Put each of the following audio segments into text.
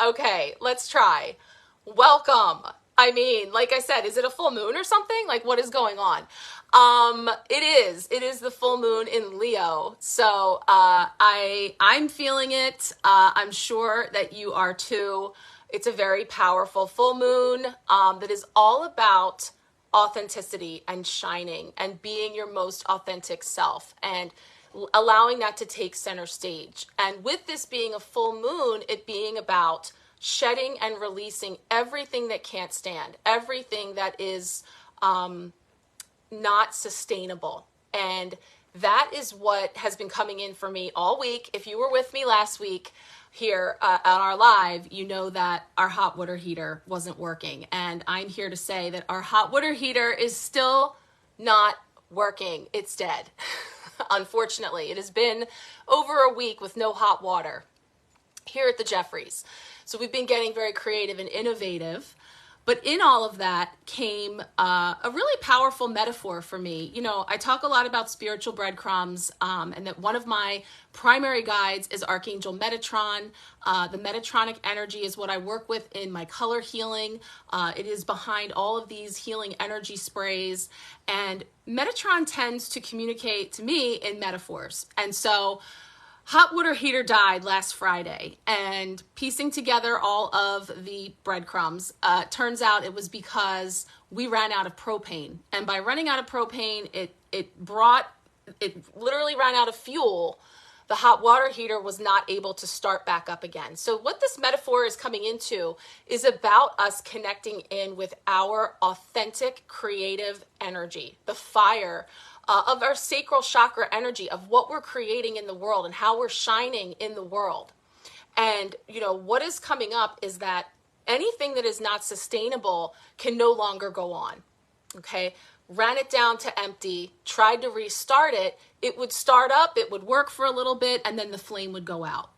Okay, let's try. Welcome. I mean, like I said, is it a full moon or something? Like, what is going on? It is. It is the full moon in Leo. So, I'm feeling it. I'm sure that you are too. It's a very powerful full moon, that is all about authenticity and shining and being your most authentic self and allowing that to take center stage. And with this being a full moon, it being about shedding and releasing everything that can't stand, everything that is not sustainable. And that is what has been coming in for me all week. If you were with me last week here on our live, you know that our hot water heater wasn't working. And I'm here to say that our hot water heater is still not working. It's dead. Unfortunately, it has been over a week with no hot water here at the Jeffries. So we've been getting very creative and innovative. But in all of that came a really powerful metaphor for me. You know, I talk a lot about spiritual breadcrumbs, and that one of my primary guides is Archangel Metatron. The Metatronic energy is what I work with in my color healing. It is behind all of these healing energy sprays. And Metatron tends to communicate to me in metaphors. And so hot water heater died last Friday, and piecing together all of the breadcrumbs, turns out it was because we ran out of propane. And by running out of propane, it literally ran out of fuel. The hot water heater was not able to start back up again. So what this metaphor is coming into is about us connecting in with our authentic creative energy, the fire of our sacral chakra energy, of what we're creating in the world and how we're shining in the world. And, you know, what is coming up is that anything that is not sustainable can no longer go on. Okay. Ran it down to empty, tried to restart it. It would start up, it would work for a little bit, and then the flame would go out.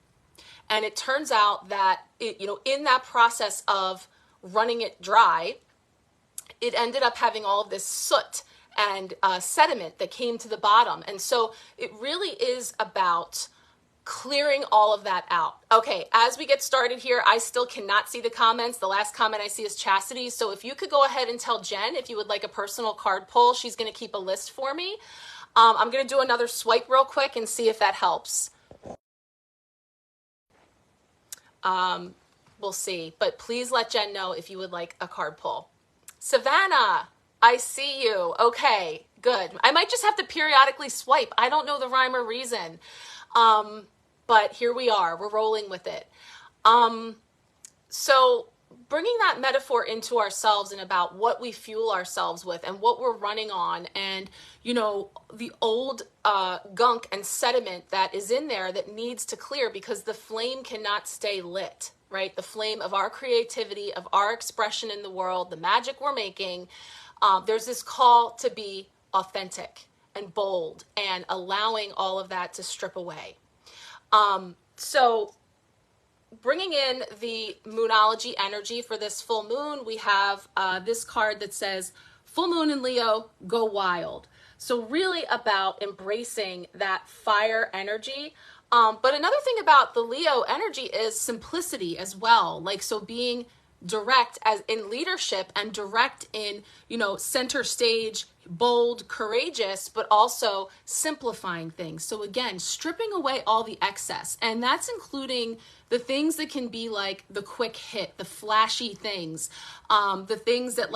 And it turns out that in that process of running it dry, it ended up having all of this soot and sediment that came to the bottom. And so it really is about clearing all of that out. Okay, as we get started here, I still cannot see the comments. The last comment I see is Chastity. So if you could go ahead and tell Jen if you would like a personal card pull, she's going to keep a list for me. I'm going to do another swipe real quick and see if that helps. We'll see. But please let Jen know if you would like a card pull. Savannah, I see you. Okay, good. I might just have to periodically swipe. I don't know the rhyme or reason. But here we are. We're rolling with it. So bringing that metaphor into ourselves and about what we fuel ourselves with and what we're running on, and, you know, the old gunk and sediment that is in there that needs to clear, because the flame cannot stay lit, right? The flame of our creativity, of our expression in the world, the magic we're making. There's this call to be authentic and bold and allowing all of that to strip away. So bringing in the moonology energy for this full moon, we have this card that says, full moon in Leo, go wild. So really about embracing that fire energy. But another thing about the Leo energy is simplicity as well. Like, so being direct as in leadership and direct in, center stage, bold, courageous, but also simplifying things. So again, stripping away all the excess. And that's including the things that can be like the quick hit, the flashy things, the things that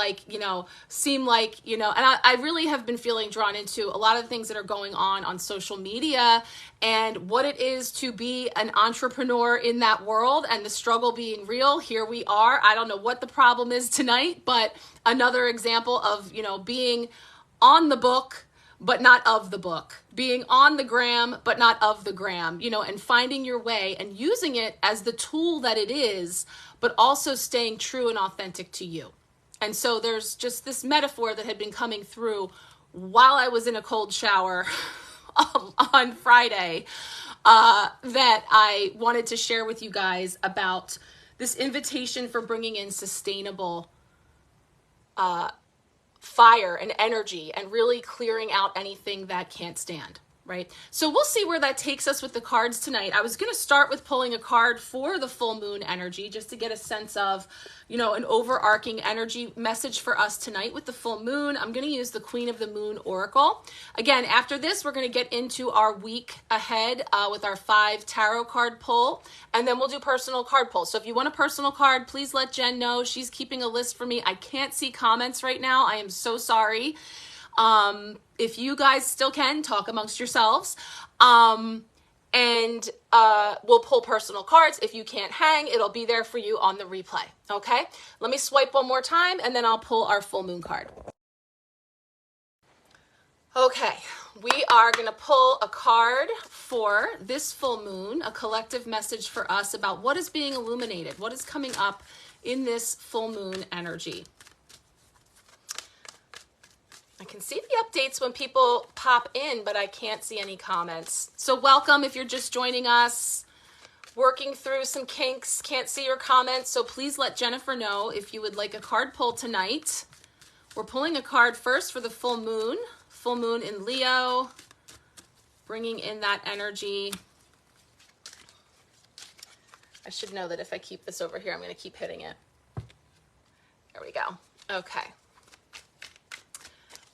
seem like, and I really have been feeling drawn into a lot of the things that are going on social media and what it is to be an entrepreneur in that world and the struggle being real. Here we are. I don't know what the problem is tonight, but another example of, being on the book, but not of the book, being on the gram, but not of the gram, and finding your way and using it as the tool that it is, but also staying true and authentic to you. And so there's just this metaphor that had been coming through while I was in a cold shower on Friday, that I wanted to share with you guys about this invitation for bringing in sustainable fire and energy and really clearing out anything that can't stand. right? So we'll see where that takes us with the cards tonight. I was going to start with pulling a card for the full moon energy just to get a sense of, you know, an overarching energy message for us tonight with the full moon. I'm going to use the Queen of the Moon Oracle. Again, after this, we're going to get into our week ahead with our 5 tarot card pull, and then we'll do personal card pulls. So if you want a personal card, please let Jen know. She's keeping a list for me. I can't see comments right now. I am so sorry. If you guys still can, talk amongst yourselves. And we'll pull personal cards. If you can't hang, it'll be there for you on the replay. Okay? Let me swipe one more time and then I'll pull our full moon card. Okay, we are going to pull a card for this full moon, a collective message for us about what is being illuminated, what is coming up in this full moon energy. I can see the updates when people pop in, but I can't see any comments. So welcome if you're just joining us, working through some kinks, can't see your comments. So please let Jennifer know if you would like a card pull tonight. We're pulling a card first for the full moon in Leo, bringing in that energy. I should know that if I keep this over here, I'm going to keep hitting it. There we go. Okay.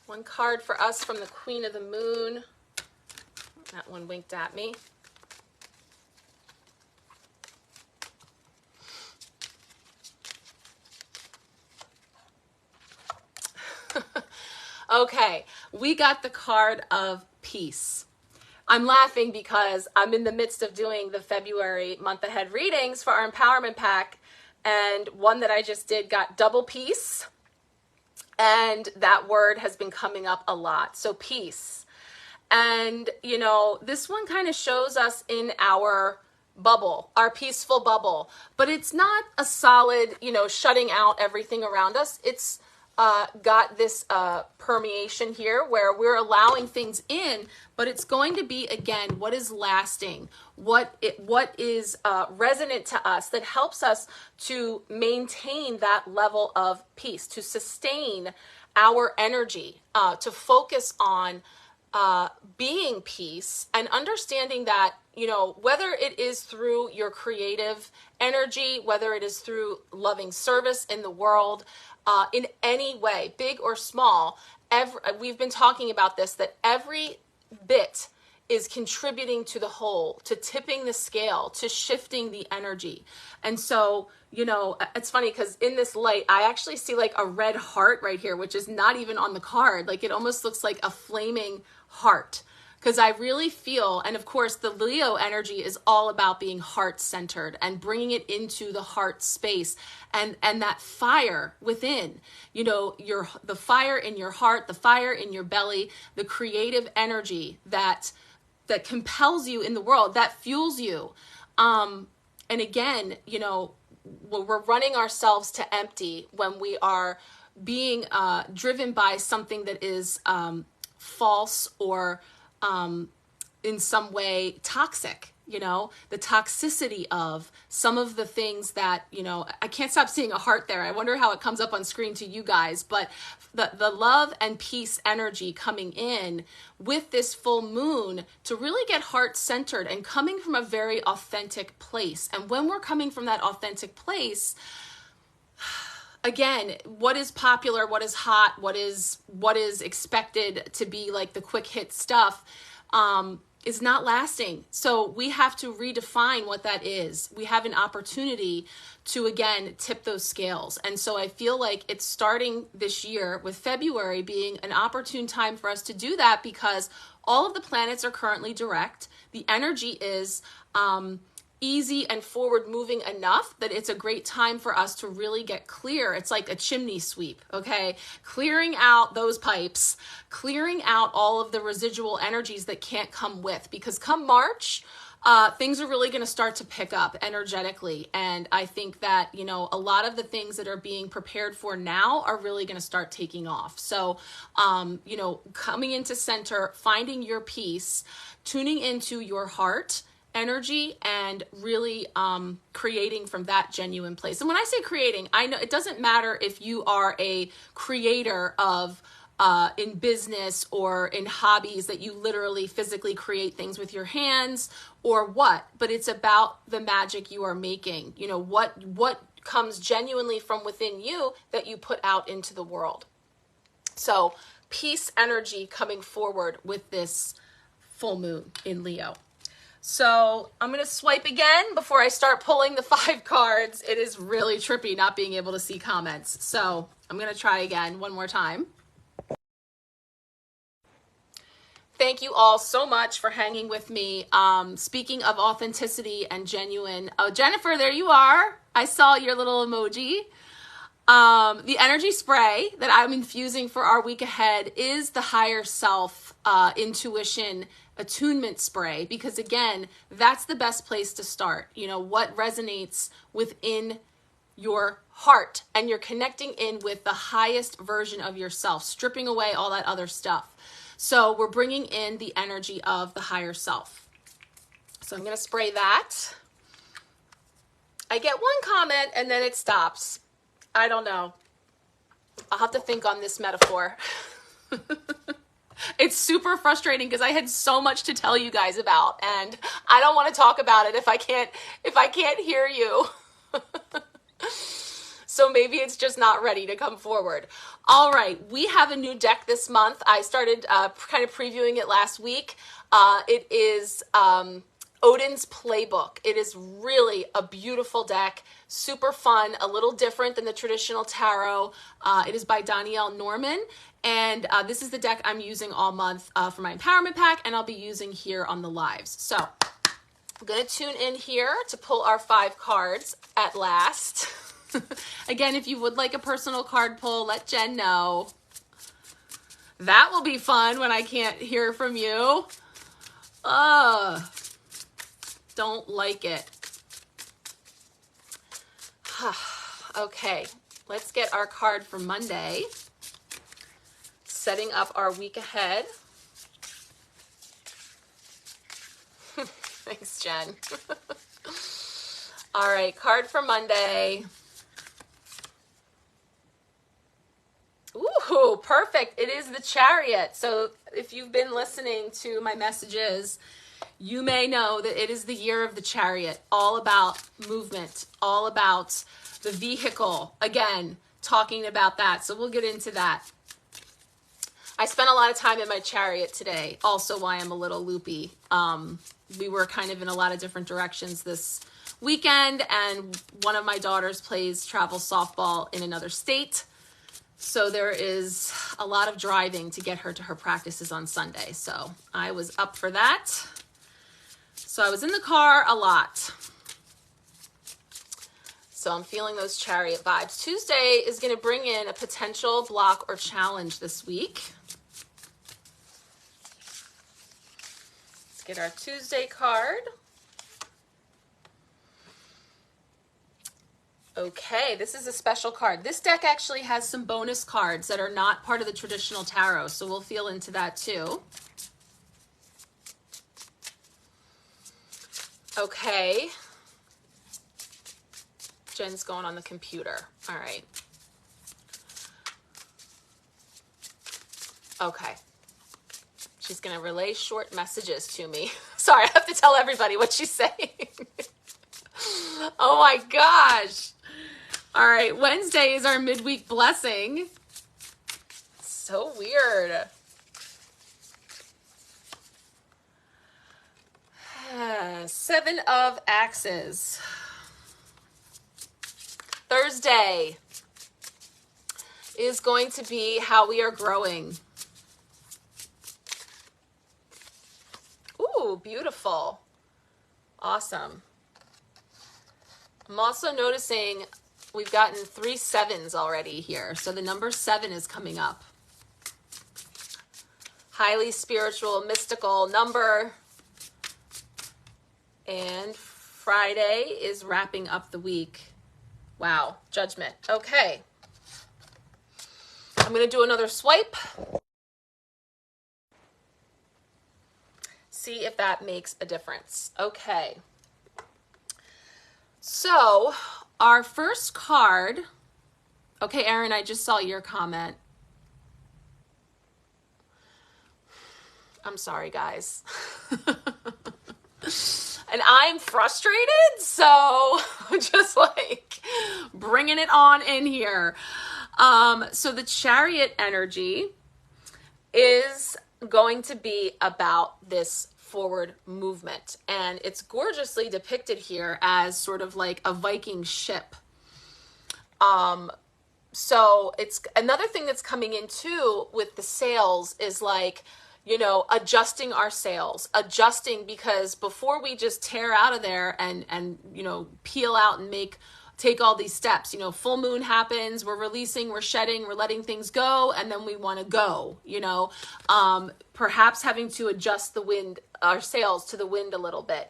One card for us from the Queen of the Moon. That one winked at me. Okay, we got the card of peace. I'm laughing because I'm in the midst of doing the February month ahead readings for our empowerment pack, and one that I just did got double peace. And that word has been coming up a lot. So peace. And, you know, this one kind of shows us in our bubble, our peaceful bubble. But it's not a solid, you know, shutting out everything around us. It's got this permeation here where we're allowing things in, but it's going to be, again, what is lasting, what is resonant to us that helps us to maintain that level of peace, to sustain our energy, to focus on being peace and understanding that, you know, whether it is through your creative energy, whether it is through loving service in the world, in any way, big or small, we've been talking about this, that every bit is contributing to the whole, to tipping the scale, to shifting the energy. And so, you know, it's funny because in this light, I actually see like a red heart right here, which is not even on the card. Like it almost looks like a flaming heart. Because I really feel, and of course the Leo energy is all about being heart-centered and bringing it into the heart space and that fire within, you know, the fire in your heart, the fire in your belly, the creative energy that compels you in the world, that fuels you. And again, you know, we're running ourselves to empty when we are being driven by something that is false or in some way toxic, you know, the toxicity of some of the things that, you know, I can't stop seeing a heart there. I wonder how it comes up on screen to you guys, but the love and peace energy coming in with this full moon to really get heart centered and coming from a very authentic place. And when we're coming from that authentic place, again, what is popular, what is hot, what is expected to be like the quick hit stuff is not lasting. So we have to redefine what that is. We have an opportunity to, again, tip those scales. And so I feel like it's starting this year with February being an opportune time for us to do that because all of the planets are currently direct. The energy is easy and forward moving enough that it's a great time for us to really get clear. It's like a chimney sweep, okay? Clearing out those pipes, clearing out all of the residual energies that can't come with, because come March, things are really going to start to pick up energetically. And I think that, you know, a lot of the things that are being prepared for now are really going to start taking off. So, you know, coming into center, finding your peace, tuning into your heart energy and really creating from that genuine place. And when I say creating, I know it doesn't matter if you are a creator of in business or in hobbies that you literally physically create things with your hands or what, but it's about the magic you are making. You know, what comes genuinely from within you that you put out into the world. So peace energy coming forward with this full moon in Leo. So I'm going to swipe again before I start pulling the 5 cards. It is really trippy not being able to see comments. So I'm going to try again one more time. Thank you all so much for hanging with me. Speaking of authenticity and genuine, oh, Jennifer, there you are. I saw your little emoji. The energy spray that I'm infusing for our week ahead is the higher self intuition attunement spray, because again, that's the best place to start. You know, what resonates within your heart, and you're connecting in with the highest version of yourself, stripping away all that other stuff. So we're bringing in the energy of the higher self. So I'm going to spray that. I get one comment and then it stops. I don't know. I'll have to think on this metaphor. It's super frustrating because I had so much to tell you guys about, and I don't want to talk about it if I can't hear you. So maybe it's just not ready to come forward. All right, we have a new deck this month. I started kind of previewing it last week. It is Odin's Playbook. It is really a beautiful deck, super fun, a little different than the traditional tarot. It is by Danielle Norman, and this is the deck I'm using all month for my empowerment pack, and I'll be using here on the lives. So I'm going to tune in here to pull our 5 cards at last. Again, if you would like a personal card pull, let Jen know. That will be fun when I can't hear from you. Don't like it. Okay, let's get our card for Monday. Setting up our week ahead. Thanks, Jen. All right, card for Monday. Ooh, perfect. It is the Chariot. So if you've been listening to my messages, you may know that it is the year of the Chariot, all about movement, all about the vehicle. Again, talking about that. So we'll get into that. I spent a lot of time in my Chariot today, also why I'm a little loopy. We were kind of in a lot of different directions this weekend, and one of my daughters plays travel softball in another state. So there is a lot of driving to get her to her practices on Sunday. So I was up for that. So I was in the car a lot. So I'm feeling those Chariot vibes. Tuesday is going to bring in a potential block or challenge this week. Let's get our Tuesday card. Okay, this is a special card. This deck actually has some bonus cards that are not part of the traditional tarot, so we'll feel into that too. Okay. Jen's going on the computer. All right. Okay. She's going to relay short messages to me. Sorry, I have to tell everybody what she's saying. Oh my gosh. All right, Wednesday is our midweek blessing. So weird. 7 of Axes. Thursday is going to be how we are growing. Ooh, beautiful. Awesome. I'm also noticing we've gotten 3 7s already here. So the number 7 is coming up. Highly spiritual, mystical number. And Friday is wrapping up the week. Wow, Judgment. Okay. I'm going to do another swipe. See if that makes a difference. Okay. So our first card, okay, Erin, I just saw your comment. I'm sorry, guys. And I'm frustrated, so just like bringing it on in here. So the Chariot energy is going to be about this forward movement, and it's gorgeously depicted here as sort of like a Viking ship. So it's another thing that's coming in too with the sails is like, adjusting our sails, because before we just tear out of there and peel out and take all these steps, full moon happens, we're releasing, we're shedding, we're letting things go, and then we want to go, perhaps having to adjust our sails to the wind a little bit,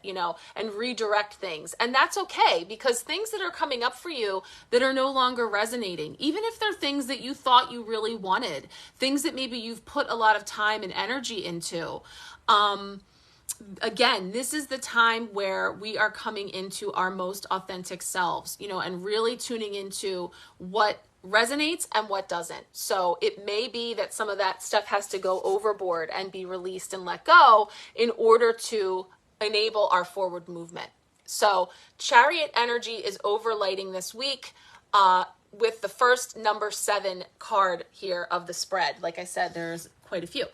and redirect things. And that's okay, because things that are coming up for you that are no longer resonating, even if they're things that you thought you really wanted, things that maybe you've put a lot of time and energy into, again, this is the time where we are coming into our most authentic selves, and really tuning into what resonates and what doesn't. So it may be that some of that stuff has to go overboard and be released and let go in order to enable our forward movement. So Chariot energy is overlighting this week with the first number 7 card here of the spread. Like I said, there's quite a few.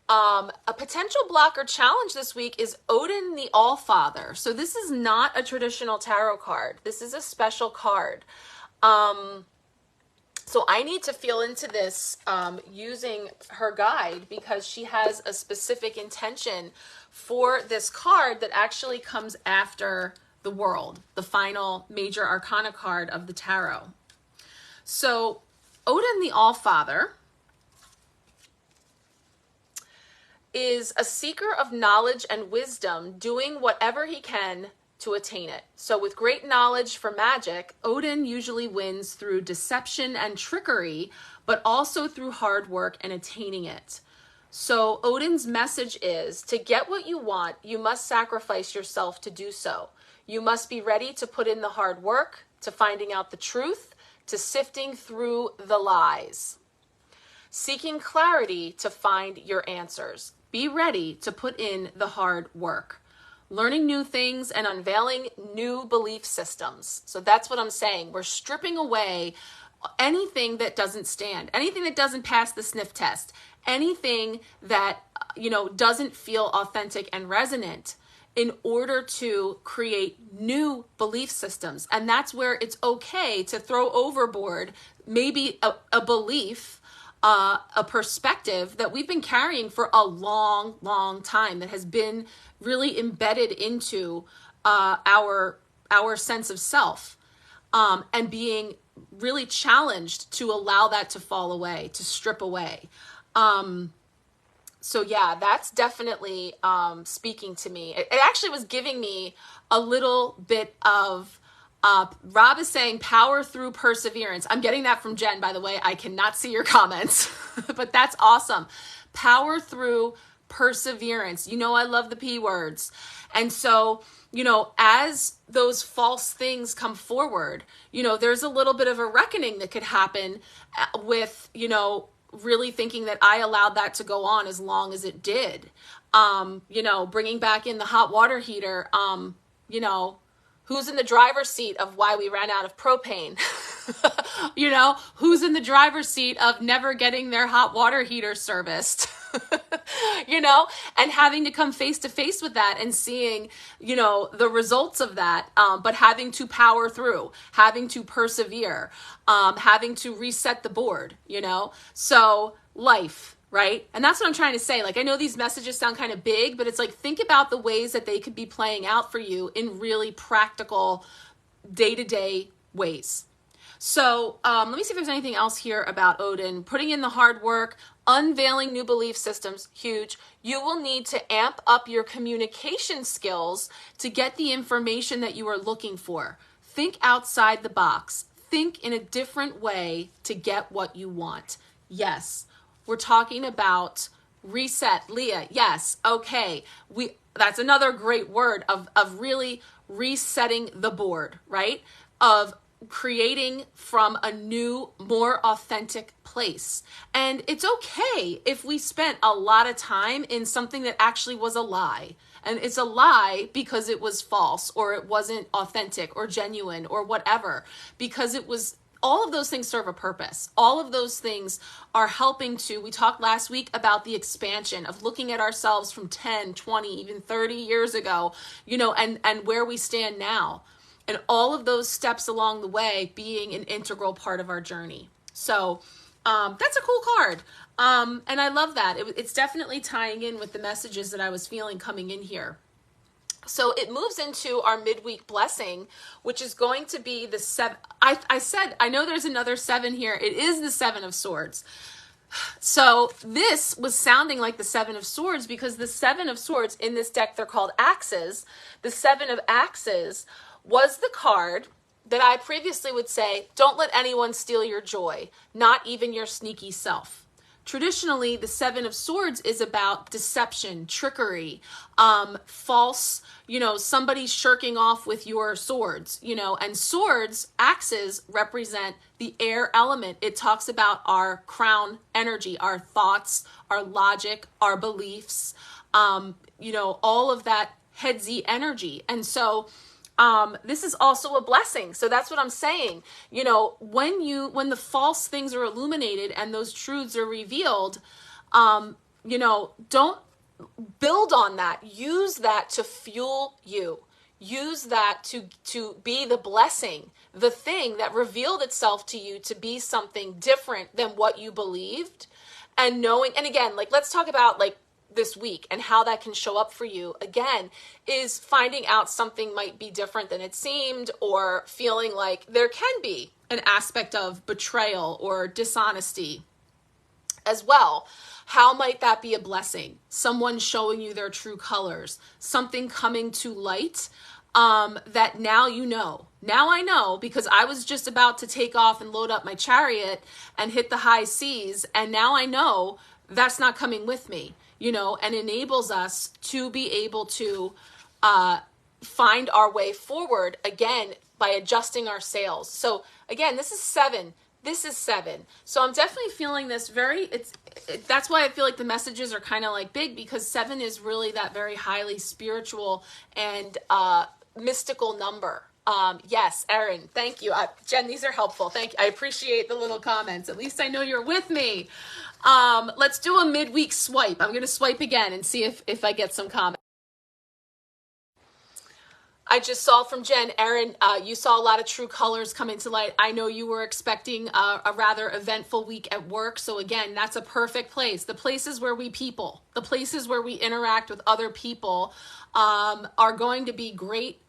A potential block or challenge this week is Odin the All-Father. So this is not a traditional tarot card. This is a special card. So I need to feel into this using her guide, because she has a specific intention for this card that actually comes after the World, the final major arcana card of the tarot. So Odin the All-Father is a seeker of knowledge and wisdom, doing whatever he can to attain it. So with great knowledge for magic, Odin usually wins through deception and trickery, but also through hard work and attaining it. So Odin's message is, to get what you want, you must sacrifice yourself to do so. You must be ready to put in the hard work, to finding out the truth, to sifting through the lies. Seeking clarity to find your answers. Be ready to put in the hard work. Learning new things and unveiling new belief systems. So that's what I'm saying. We're stripping away anything that doesn't stand, anything that doesn't pass the sniff test, anything that, doesn't feel authentic and resonant, in order to create new belief systems. And that's where it's okay to throw overboard maybe a belief, a perspective that we've been carrying for a long, long time, that has been really embedded into our sense of self, and being really challenged to allow that to fall away, to strip away. So yeah, that's definitely speaking to me. It actually was giving me a little bit of Rob is saying power through perseverance. I'm getting that from Jen, by the way. I cannot see your comments, but that's awesome. Power through perseverance. I love the P words. And so, as those false things come forward, there's a little bit of a reckoning that could happen with, really thinking that I allowed that to go on as long as it did. Bringing back in the hot water heater, who's in the driver's seat of why we ran out of propane? Who's in the driver's seat of never getting their hot water heater serviced? And having to come face to face with that and seeing, the results of that, but having to power through, having to persevere, having to reset the board, so life. Right? And that's what I'm trying to say. Like, I know these messages sound kind of big, but it's like, think about the ways that they could be playing out for you in really practical day-to-day ways. So let me see if there's anything else here about Odin. Putting in the hard work, unveiling new belief systems, huge. You will need to amp up your communication skills to get the information that you are looking for. Think outside the box. Think in a different way to get what you want. Yes. We're talking about reset, Leah. Yes. Okay. That's another great word of really resetting the board, right? Of creating from a new, more authentic place. And it's okay if we spent a lot of time in something that actually was a lie. And it's a lie because it was false, or it wasn't authentic or genuine or whatever, because it was, all of those things serve a purpose. All of those things are helping to, we talked last week about the expansion of looking at ourselves from 10, 20, even 30 years ago, and where we stand now. And all of those steps along the way being an integral part of our journey. So that's a cool card. And I love that. It's definitely tying in with the messages that I was feeling coming in here. So it moves into our midweek blessing, which is going to be the 7. I said, I know there's another 7 here. It is the 7 of Swords. So this was sounding like the 7 of Swords because the 7 of Swords in this deck, they're called axes. The 7 of axes was the card that I previously would say, don't let anyone steal your joy, not even your sneaky self. Traditionally, the 7 of Swords is about deception, trickery, false, somebody shirking off with your swords, and swords, axes represent the air element. It talks about our crown energy, our thoughts, our logic, our beliefs, all of that headsy energy. And so this is also a blessing. So that's what I'm saying. When the false things are illuminated and those truths are revealed, don't build on that. Use that to fuel you. Use that to be the blessing, the thing that revealed itself to you to be something different than what you believed. And knowing, and again, let's talk about this week and how that can show up for you again is finding out something might be different than it seemed, or feeling like there can be an aspect of betrayal or dishonesty as well. How might that be a blessing? Someone showing you their true colors, something coming to light that now Now I know, because I was just about to take off and load up my chariot and hit the high seas, and now I know that's not coming with me. And enables us to be able to find our way forward again by adjusting our sails. So again, this is 7. This is 7. So I'm definitely feeling this that's why I feel like the messages are kind of big, because 7 is really that very highly spiritual and mystical number. Yes, Erin, thank you. Jen, these are helpful. Thank you. I appreciate the little comments. At least I know you're with me. Let's do a midweek swipe. I'm going to swipe again and see if I get some comments. I just saw from Jen, Erin, you saw a lot of true colors come into light. I know you were expecting a rather eventful week at work. So again, that's a perfect place. The places where we people, the places where we interact with other people are going to be great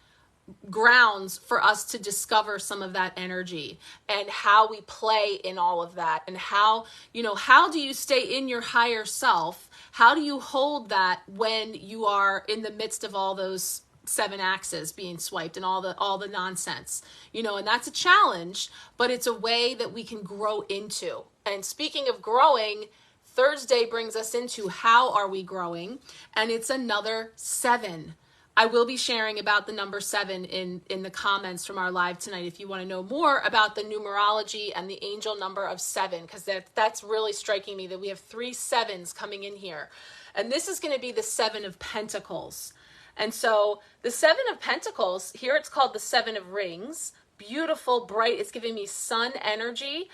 grounds for us to discover some of that energy and how we play in all of that, and how do you stay in your higher self? How do you hold that when you are in the midst of all those 7 axes being swiped and all the nonsense, and that's a challenge, but it's a way that we can grow into. And speaking of growing, Thursday brings us into how are we growing, and it's another 7. I will be sharing about the number 7 in the comments from our live tonight if you want to know more about the numerology and the angel number of 7, because that's really striking me that we have 3 7s coming in here. And this is going to be the 7 of Pentacles. And so the 7 of Pentacles, here it's called the 7 of Rings. Beautiful, bright. It's giving me sun energy.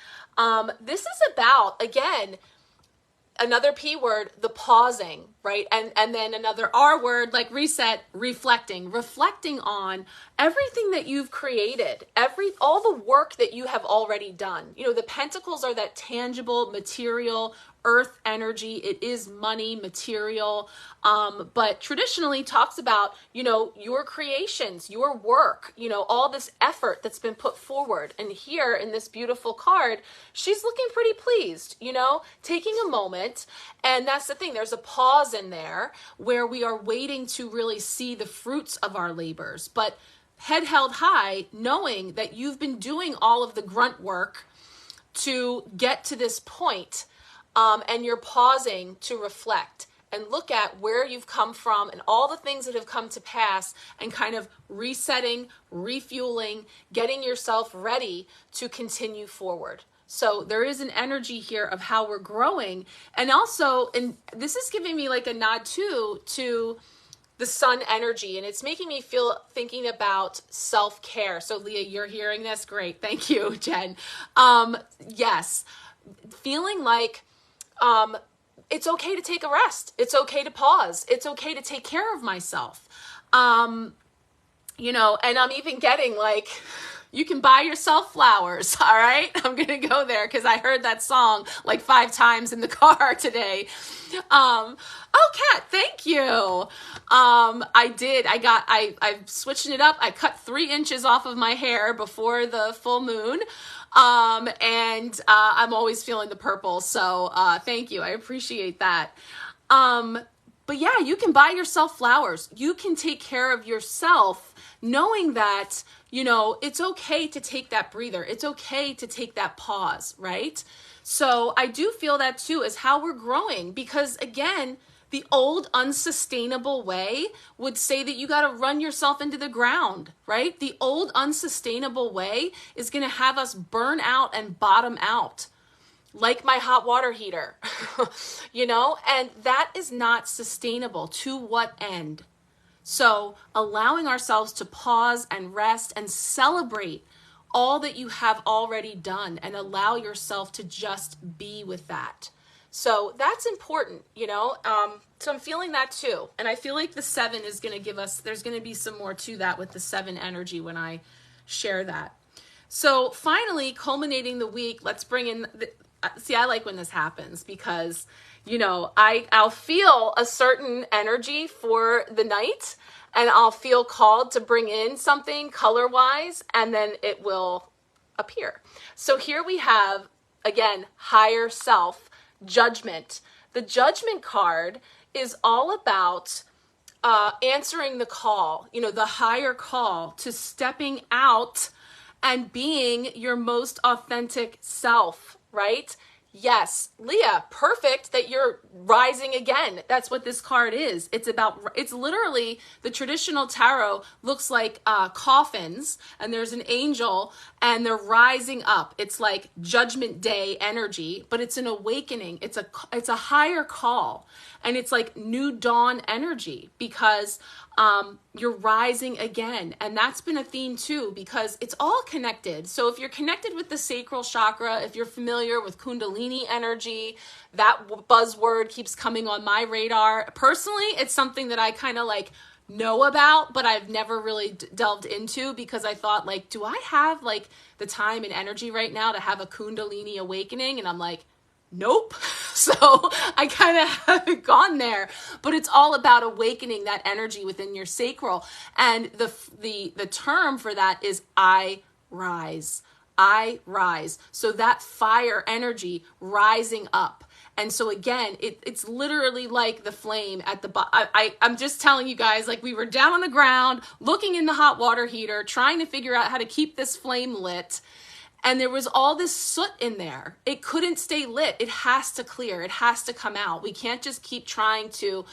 This is about, again, another P word, the pausing, right? And then another R word, like reset, reflecting on everything that you've created, all the work that you have already done. The pentacles are that tangible, material, earth energy. It is money, material, but traditionally talks about, your creations, your work, all this effort that's been put forward. And here in this beautiful card, she's looking pretty pleased, taking a moment. And that's the thing, there's a pause in there where we are waiting to really see the fruits of our labors, but head held high, knowing that you've been doing all of the grunt work to get to this point. And you're pausing to reflect and look at where you've come from and all the things that have come to pass, and kind of resetting, refueling, getting yourself ready to continue forward. So there is an energy here of how we're growing. And also, and this is giving me like a nod too to the sun energy, and it's making me feel thinking about self-care. So Leah, you're hearing this? Great. Thank you, Jen. Yes. Feeling like it's okay to take a rest. It's okay to pause. It's okay to take care of myself. You know, and I'm even getting like, you can buy yourself flowers, all right? I'm going to go there because I heard that song like 5 times in the car today. Oh, Kat, thank you. I did. I'm switching it up. I cut 3 inches off of my hair before the full moon. And I'm always feeling the purple. So thank you. I appreciate that. But yeah, you can buy yourself flowers. You can take care of yourself, knowing that, you know, it's okay to take that breather. It's okay to take that pause, right? So I do feel that too, is how we're growing, because again, the old unsustainable way would say that you got to run yourself into the ground, right? The old unsustainable way is going to have us burn out and bottom out, like my hot water heater, you know, and that is not sustainable. To what end? So allowing ourselves to pause and rest and celebrate all that you have already done, and allow yourself to just be with that. So that's important, you know. So I'm feeling that too. And I feel like the 7 is going to give us, there's going to be some more to that with the 7 energy when I share that. So finally, culminating the week, let's bring in, see, I like when this happens because, you know, I'll feel a certain energy for the night, and I'll feel called to bring in something color-wise, and then it will appear. So here we have, again, higher self, judgment. The judgment card is all about answering the call, you know, the higher call to stepping out and being your most authentic self, right? Yes, Leah, perfect that you're rising again. That's what this card is. It's literally, the traditional tarot looks like coffins, and there's an angel and they're rising up. It's like Judgment Day energy, but it's an awakening. It's a higher call, and it's like new dawn energy, because you're rising again. And that's been a theme too, because it's all connected. So if you're connected with the sacral chakra, if you're familiar with Kundalini energy, that buzzword keeps coming on my radar. Personally, it's something that I kind of like know about, but I've never really delved into, because I thought, like, do I have like the time and energy right now to have a Kundalini awakening? And I'm like, nope. So I kind of haven't gone there, but it's all about awakening that energy within your sacral. And the term for that is I rise. I rise. So that fire energy rising up. And so again, it's literally like the flame at the bottom. I'm just telling you guys, like, we were down on the ground looking in the hot water heater, trying to figure out how to keep this flame lit. And there was all this soot in there. It couldn't stay lit. It has to clear. It has to come out. We can't just keep trying to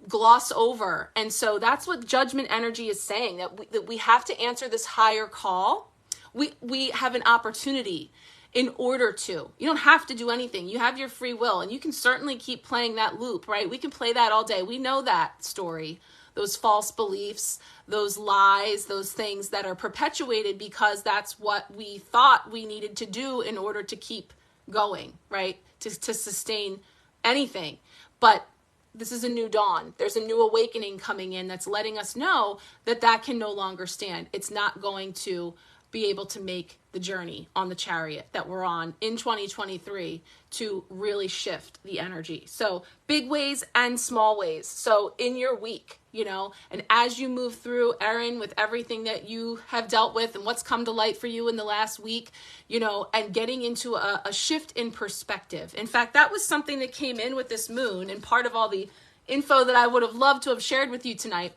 gloss over. And so that's what judgment energy is saying, that we have to answer this higher call. We have an opportunity in order to. You don't have to do anything. You have your free will, and you can certainly keep playing that loop, right? We can play that all day. We know that story. Those false beliefs, those lies, those things that are perpetuated because that's what we thought we needed to do in order to keep going, right? To sustain anything. But this is a new dawn. There's a new awakening coming in that's letting us know that that can no longer stand. It's not going to be able to make the journey on the chariot that we're on in 2023 to really shift the energy. So big ways and small ways. So in your week, you know, and as you move through, Erin, with everything that you have dealt with and what's come to light for you in the last week, you know, and getting into a shift in perspective. In fact, that was something that came in with this moon, and part of all the info that I would have loved to have shared with you tonight.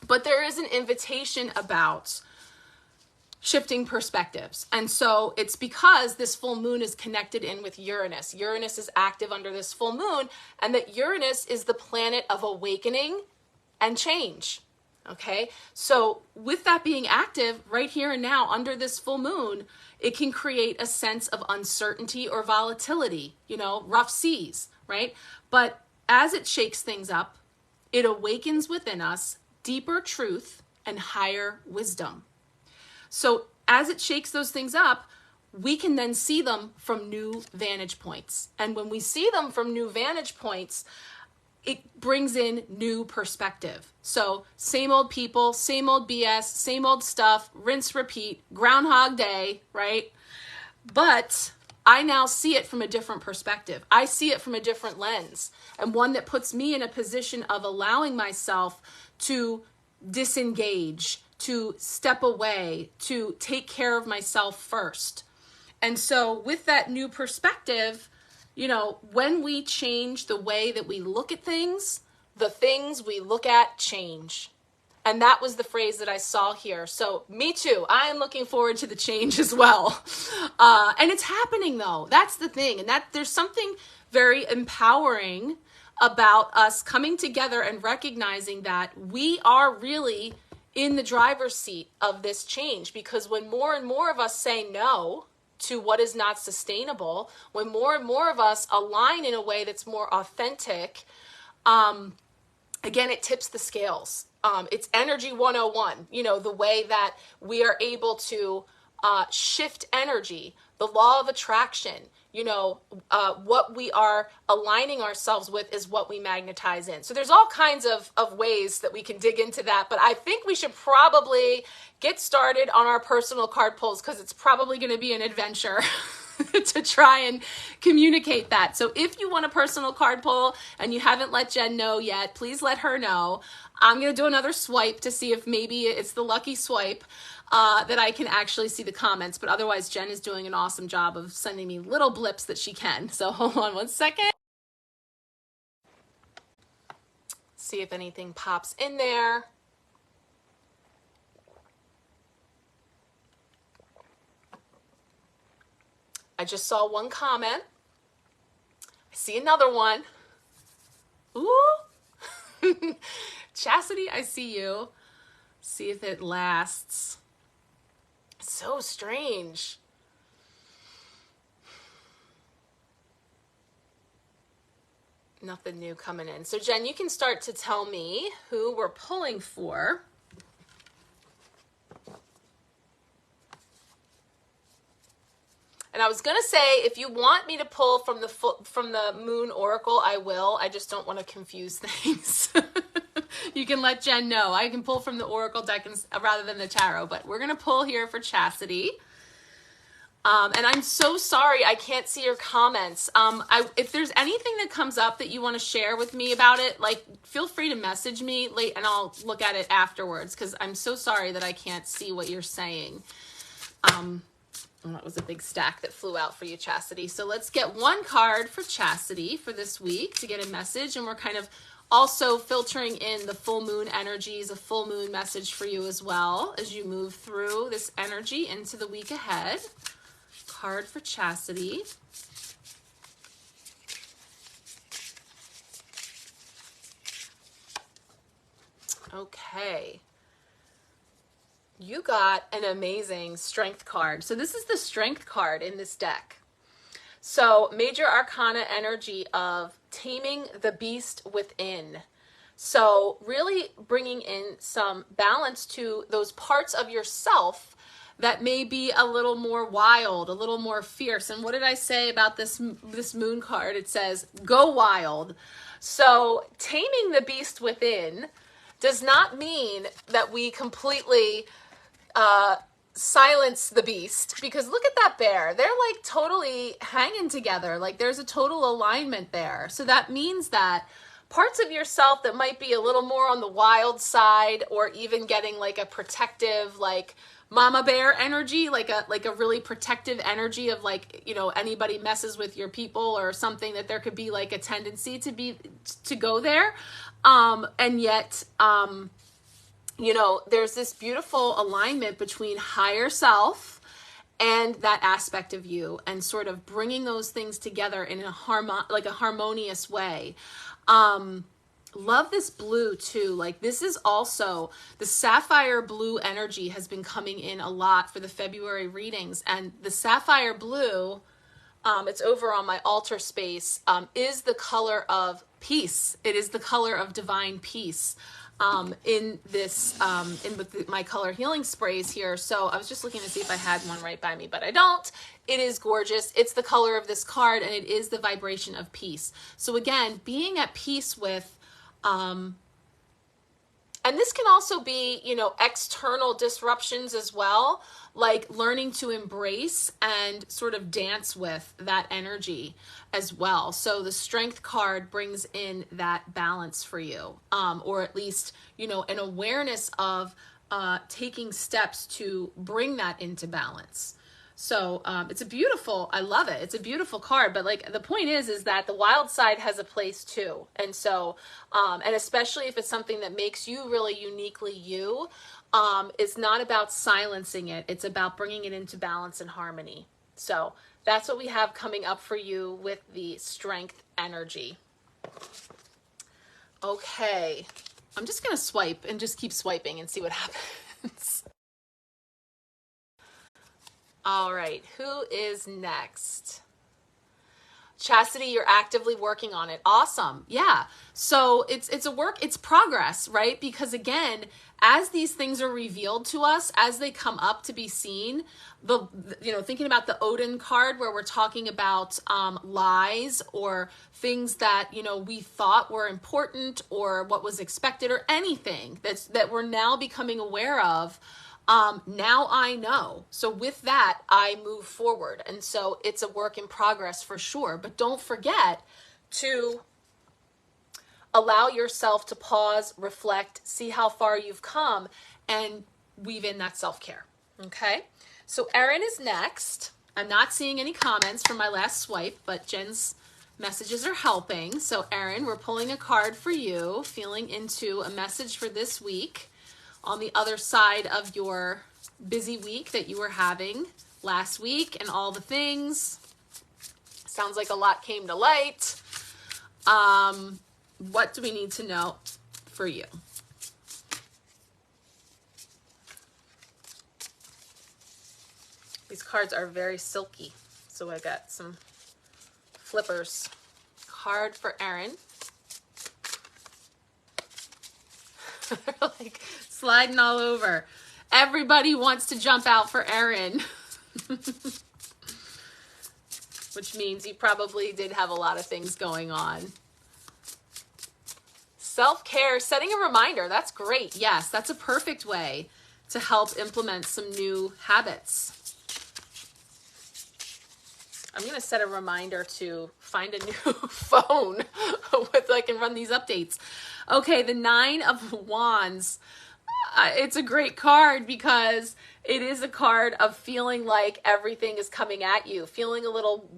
But there is an invitation about shifting perspectives. And so it's because this full moon is connected in with Uranus. Uranus is active under this full moon, and that Uranus is the planet of awakening and change. Okay, so with that being active right here and now under this full moon, it can create a sense of uncertainty or volatility, rough seas, right? But as it shakes things up, it awakens within us deeper truth and higher wisdom. So as it shakes those things up, we can then see them from new vantage points. And when we see them from new vantage points, it brings in new perspective. So same old people, same old BS, same old stuff, rinse, repeat, Groundhog Day, right? But I now see it from a different perspective. I see it from a different lens, and one that puts me in a position of allowing myself to disengage, to step away, to take care of myself first. And so with that new perspective, when we change the way that we look at things, the things we look at change. And that was the phrase that I saw here. So me too. I am looking forward to the change as well. And it's happening though. That's the thing. And that there's something very empowering about us coming together and recognizing that we are really in the driver's seat of this change. Because when more and more of us say no to what is not sustainable, when more and more of us align in a way that's more authentic, again, it tips the scales. It's energy 101, the way that we are able to shift energy, the law of attraction, what we are aligning ourselves with is what we magnetize in. So there's all kinds of ways that we can dig into that, but I think we should probably get started on our personal card pulls because it's probably going to be an adventure to try and communicate that. So if you want a personal card pull and you haven't let Jen know yet, please let her know. I'm going to do another swipe to see if maybe it's the lucky swipe that I can actually see the comments. But otherwise, Jen is doing an awesome job of sending me little blips that she can. So hold on one second. See if anything pops in there. I just saw one comment. I see another one. Ooh. Chastity, I see you. See if it lasts. So strange. Nothing new coming in. So Jen, you can start to tell me who we're pulling for. And I was going to say, if you want me to pull from the Moon Oracle, I will. I just don't want to confuse things. You can let Jen know. I can pull from the Oracle deck rather than the Tarot, but we're going to pull here for Chastity. And I'm so sorry I can't see your comments. If there's anything that comes up that you want to share with me about it, feel free to message me late and I'll look at it afterwards because I'm so sorry that I can't see what you're saying. That was a big stack that flew out for you, Chastity. So let's get one card for Chastity for this week to get a message. And we're kind of also filtering in the full moon energies, a full moon message for you as well as you move through this energy into the week ahead. Card for Chastity. Okay. You got an amazing strength card. So this is the strength card in this deck. So major arcana energy of taming the beast within. So really bringing in some balance to those parts of yourself that may be a little more wild, a little more fierce. And what did I say about this moon card? It says, go wild. So taming the beast within does not mean that we completely silence the beast, because look at that bear. They're totally hanging together. There's a total alignment there. So that means that parts of yourself that might be a little more on the wild side, or even getting a protective, mama bear energy, like a really protective energy of anybody messes with your people or something, that there could be a tendency to go there. And yet, you know, there's this beautiful alignment between higher self and that aspect of you, and sort of bringing those things together in a harmonious way. Love this blue too. Like, this is also the sapphire blue energy has been coming in a lot for the February readings, and the sapphire blue, it's over on my altar space, is the color of peace. It is the color of divine peace. In this, with my color healing sprays here. So I was just looking to see if I had one right by me, but I don't. It is gorgeous. It's the color of this card, and it is the vibration of peace. So again, being at peace with, and this can also be, you know, external disruptions as well, like learning to embrace and sort of dance with that energy as well. So the Strength card brings in that balance for you, or at least, you know, an awareness of taking steps to bring that into balance. So it's a beautiful, I love it. It's a beautiful card, but like the point is that the wild side has a place too. And so, and especially if it's something that makes you really uniquely you, it's not about silencing it. It's about bringing it into balance and harmony. So that's what we have coming up for you with the Strength energy. Okay. I'm just going to swipe and just keep swiping and see what happens. All right, who is next? Chastity, you're actively working on it. Awesome. Yeah. So it's a work, it's progress, right? Because again, as these things are revealed to us, as they come up to be seen, you know, thinking about the Odin card where we're talking about lies or things that, you know, we thought were important or what was expected or anything that we're now becoming aware of. Now I know. So with that, I move forward. And so it's a work in progress for sure. But don't forget to allow yourself to pause, reflect, see how far you've come, and weave in that self-care. Okay? So Erin is next. I'm not seeing any comments from my last swipe, but Jen's messages are helping. So Erin, we're pulling a card for you, feeling into a message for this week, on the other side of your busy week that you were having last week and all the things. Sounds like a lot came to light. What do we need to know for you? These cards are very silky, so I got some flippers. Card for Erin. They're like sliding all over. Everybody wants to jump out for Erin. Which means you probably did have a lot of things going on. Self-care, setting a reminder. That's great. Yes, that's a perfect way to help implement some new habits. I'm going to set a reminder to find a new phone with I can run these updates. Okay, the 9 of Wands. It's a great card because it is a card of feeling like everything is coming at you, feeling a little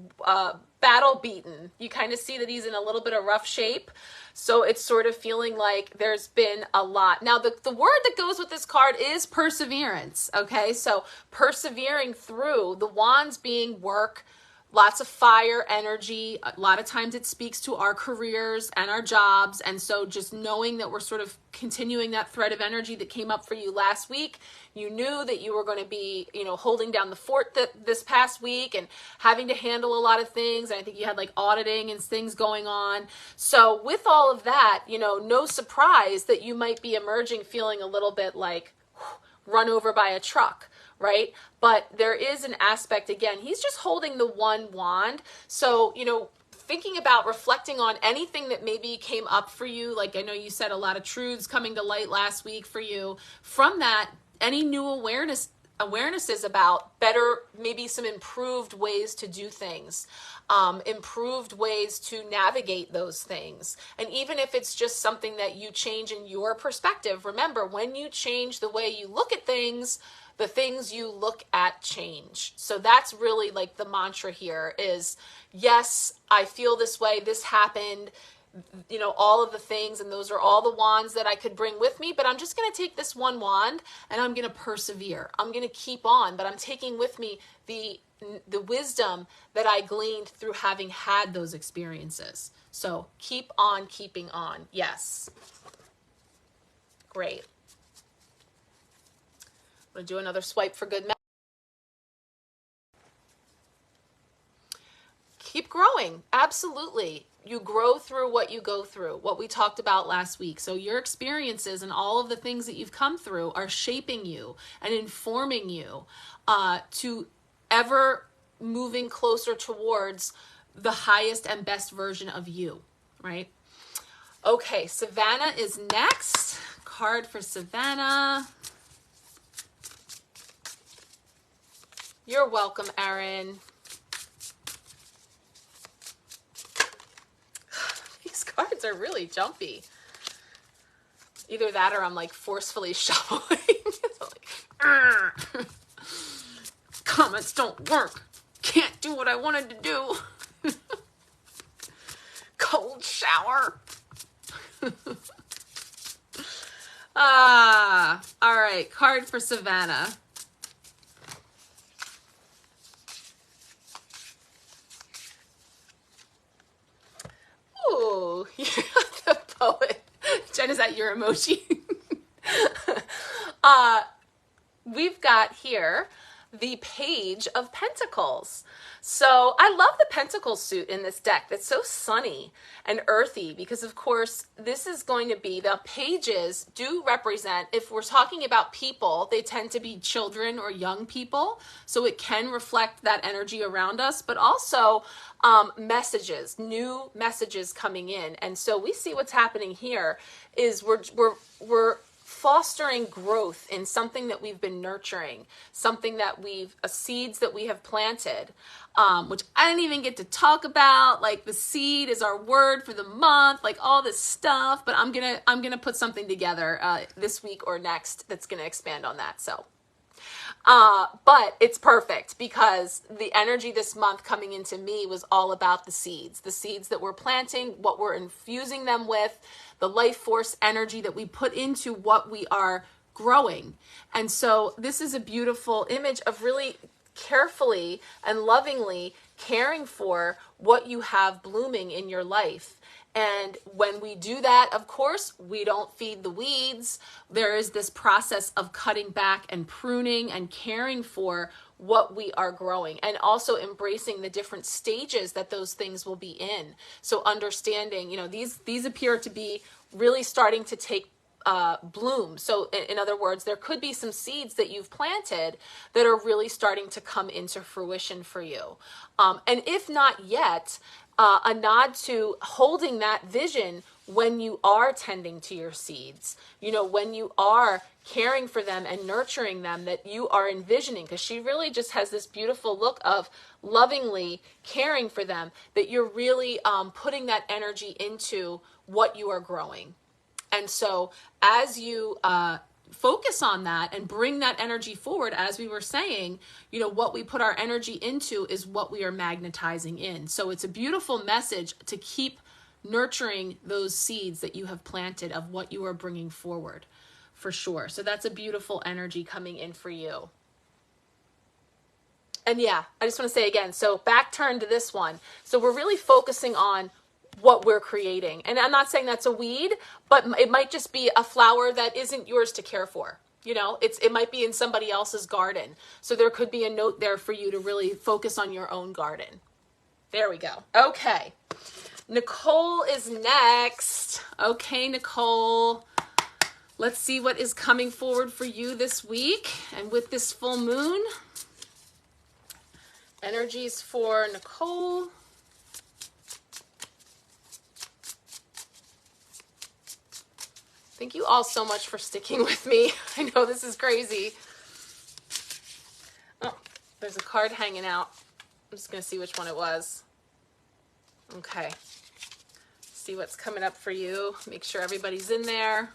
battle beaten. You kind of see that he's in a little bit of rough shape. So it's sort of feeling like there's been a lot. Now, the word that goes with this card is perseverance. Okay, so persevering through, the wands being work, lots of fire energy. A lot of times it speaks to our careers and our jobs. And so just knowing that we're sort of continuing that thread of energy that came up for you last week, you knew that you were going to be, you know, holding down the fort this past week and having to handle a lot of things. And I think you had like auditing and things going on. So with all of that, you know, no surprise that you might be emerging feeling a little bit like run over by a truck. Right? But there is an aspect, again, he's just holding the one wand. So, you know, thinking about reflecting on anything that maybe came up for you, like I know you said a lot of truths coming to light last week for you. From that, any new awarenesses about better, maybe some improved ways to do things, improved ways to navigate those things. And even if it's just something that you change in your perspective, remember, when you change the way you look at things, the things you look at change. So that's really like the mantra here is, yes, I feel this way. This happened. you know, all of the things, and those are all the wands that I could bring with me, but I'm just going to take this one wand and I'm going to persevere. I'm going to keep on, but I'm taking with me the wisdom that I gleaned through having had those experiences. So keep on keeping on. Yes. Great. I'm going to do another swipe for good. Keep growing. Absolutely. You grow through what you go through, what we talked about last week. So your experiences and all of the things that you've come through are shaping you and informing you to ever moving closer towards the highest and best version of you, right? Okay, Savannah is next. Card for Savannah. You're welcome, Erin. These cards are really jumpy. Either that or I'm like forcefully shuffling. Like, comments don't work. Can't do what I wanted to do. Cold shower. All right. Card for Savannah. Ooh, you're the poet. Jen, is that your emoji? We've got here the Page of Pentacles. So I love the Pentacle suit in this deck. That's so sunny and earthy because, of course, this is going to be, the pages do represent, if we're talking about people, they tend to be children or young people. So it can reflect that energy around us, but also messages, new messages coming in. And so we see what's happening here is we're fostering growth in something that we've been nurturing, something that seeds that we have planted, which I didn't even get to talk about. Like the seed is our word for the month, like all this stuff. But I'm gonna put something together this week or next that's gonna expand on that. So. But it's perfect because the energy this month coming into me was all about the seeds that we're planting, what we're infusing them with, the life force energy that we put into what we are growing. And so this is a beautiful image of really carefully and lovingly caring for what you have blooming in your life. And when we do that, of course, we don't feed the weeds. There is this process of cutting back and pruning and caring for what we are growing, and also embracing the different stages that those things will be in. So understanding, these appear to be really starting to take bloom. So in other words, there could be some seeds that you've planted that are really starting to come into fruition for you. And if not yet, a nod to holding that vision when you are tending to your seeds, when you are caring for them and nurturing them, that you are envisioning, because she really just has this beautiful look of lovingly caring for them, that you're really putting that energy into what you are growing. And so as you focus on that and bring that energy forward, as we were saying, what we put our energy into is what we are magnetizing in. So it's a beautiful message to keep nurturing those seeds that you have planted of what you are bringing forward, for sure. So that's a beautiful energy coming in for you. And yeah, I just want to say again, so back turn to this one. So we're really focusing on what we're creating. And I'm not saying that's a weed, but it might just be a flower that isn't yours to care for. It might be in somebody else's garden. So there could be a note there for you to really focus on your own garden. There we go. Okay. Nicole is next. Okay, Nicole. Let's see what is coming forward for you this week. And with this full moon, energies for Nicole. Thank you all so much for sticking with me. I know this is crazy. Oh, there's a card hanging out. I'm just going to see which one it was. Okay. See what's coming up for you. Make sure everybody's in there.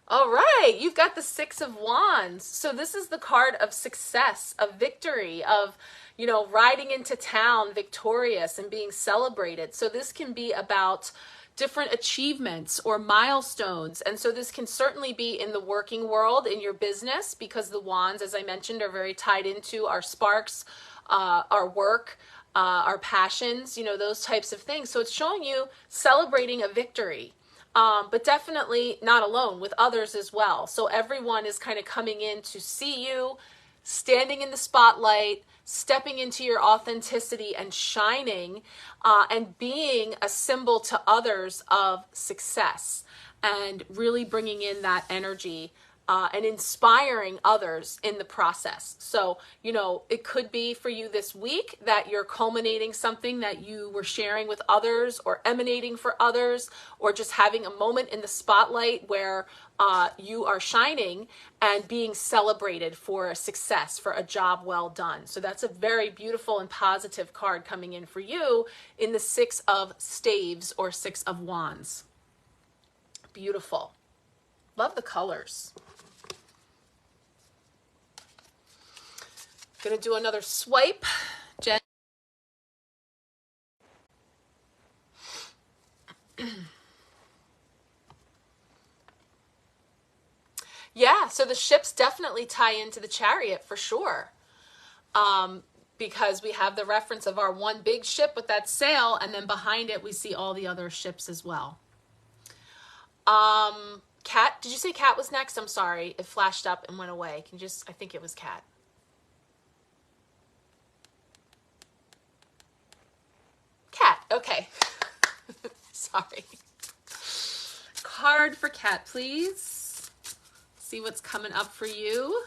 All right, you've got the Six of Wands. So this is the card of success, of victory, of you know, riding into town victorious and being celebrated. So this can be about different achievements or milestones. And so this can certainly be in the working world, in your business, because the wands, as I mentioned, are very tied into our sparks, our work, our passions, you know, those types of things. So it's showing you celebrating a victory, but definitely not alone, with others as well. So everyone is kind of coming in to see you, standing in the spotlight, stepping into your authenticity and shining, and being a symbol to others of success, and really bringing in that energy, and inspiring others in the process. So, you know, it could be for you this week that you're culminating something that you were sharing with others, or emanating for others, or just having a moment in the spotlight where you are shining and being celebrated for a success, for a job well done. So that's a very beautiful and positive card coming in for you in the Six of Staves or Six of Wands. Beautiful. Love the colors. Gonna do another swipe. Jen. Yeah, so the ships definitely tie into the Chariot for sure. Because we have the reference of our one big ship with that sail, and then behind it we see all the other ships as well. Kat, did you say Kat was next? I'm sorry, it flashed up and went away. Can you just, I think it was Kat. Kat, okay. Sorry. Card for Kat, please. See what's coming up for you.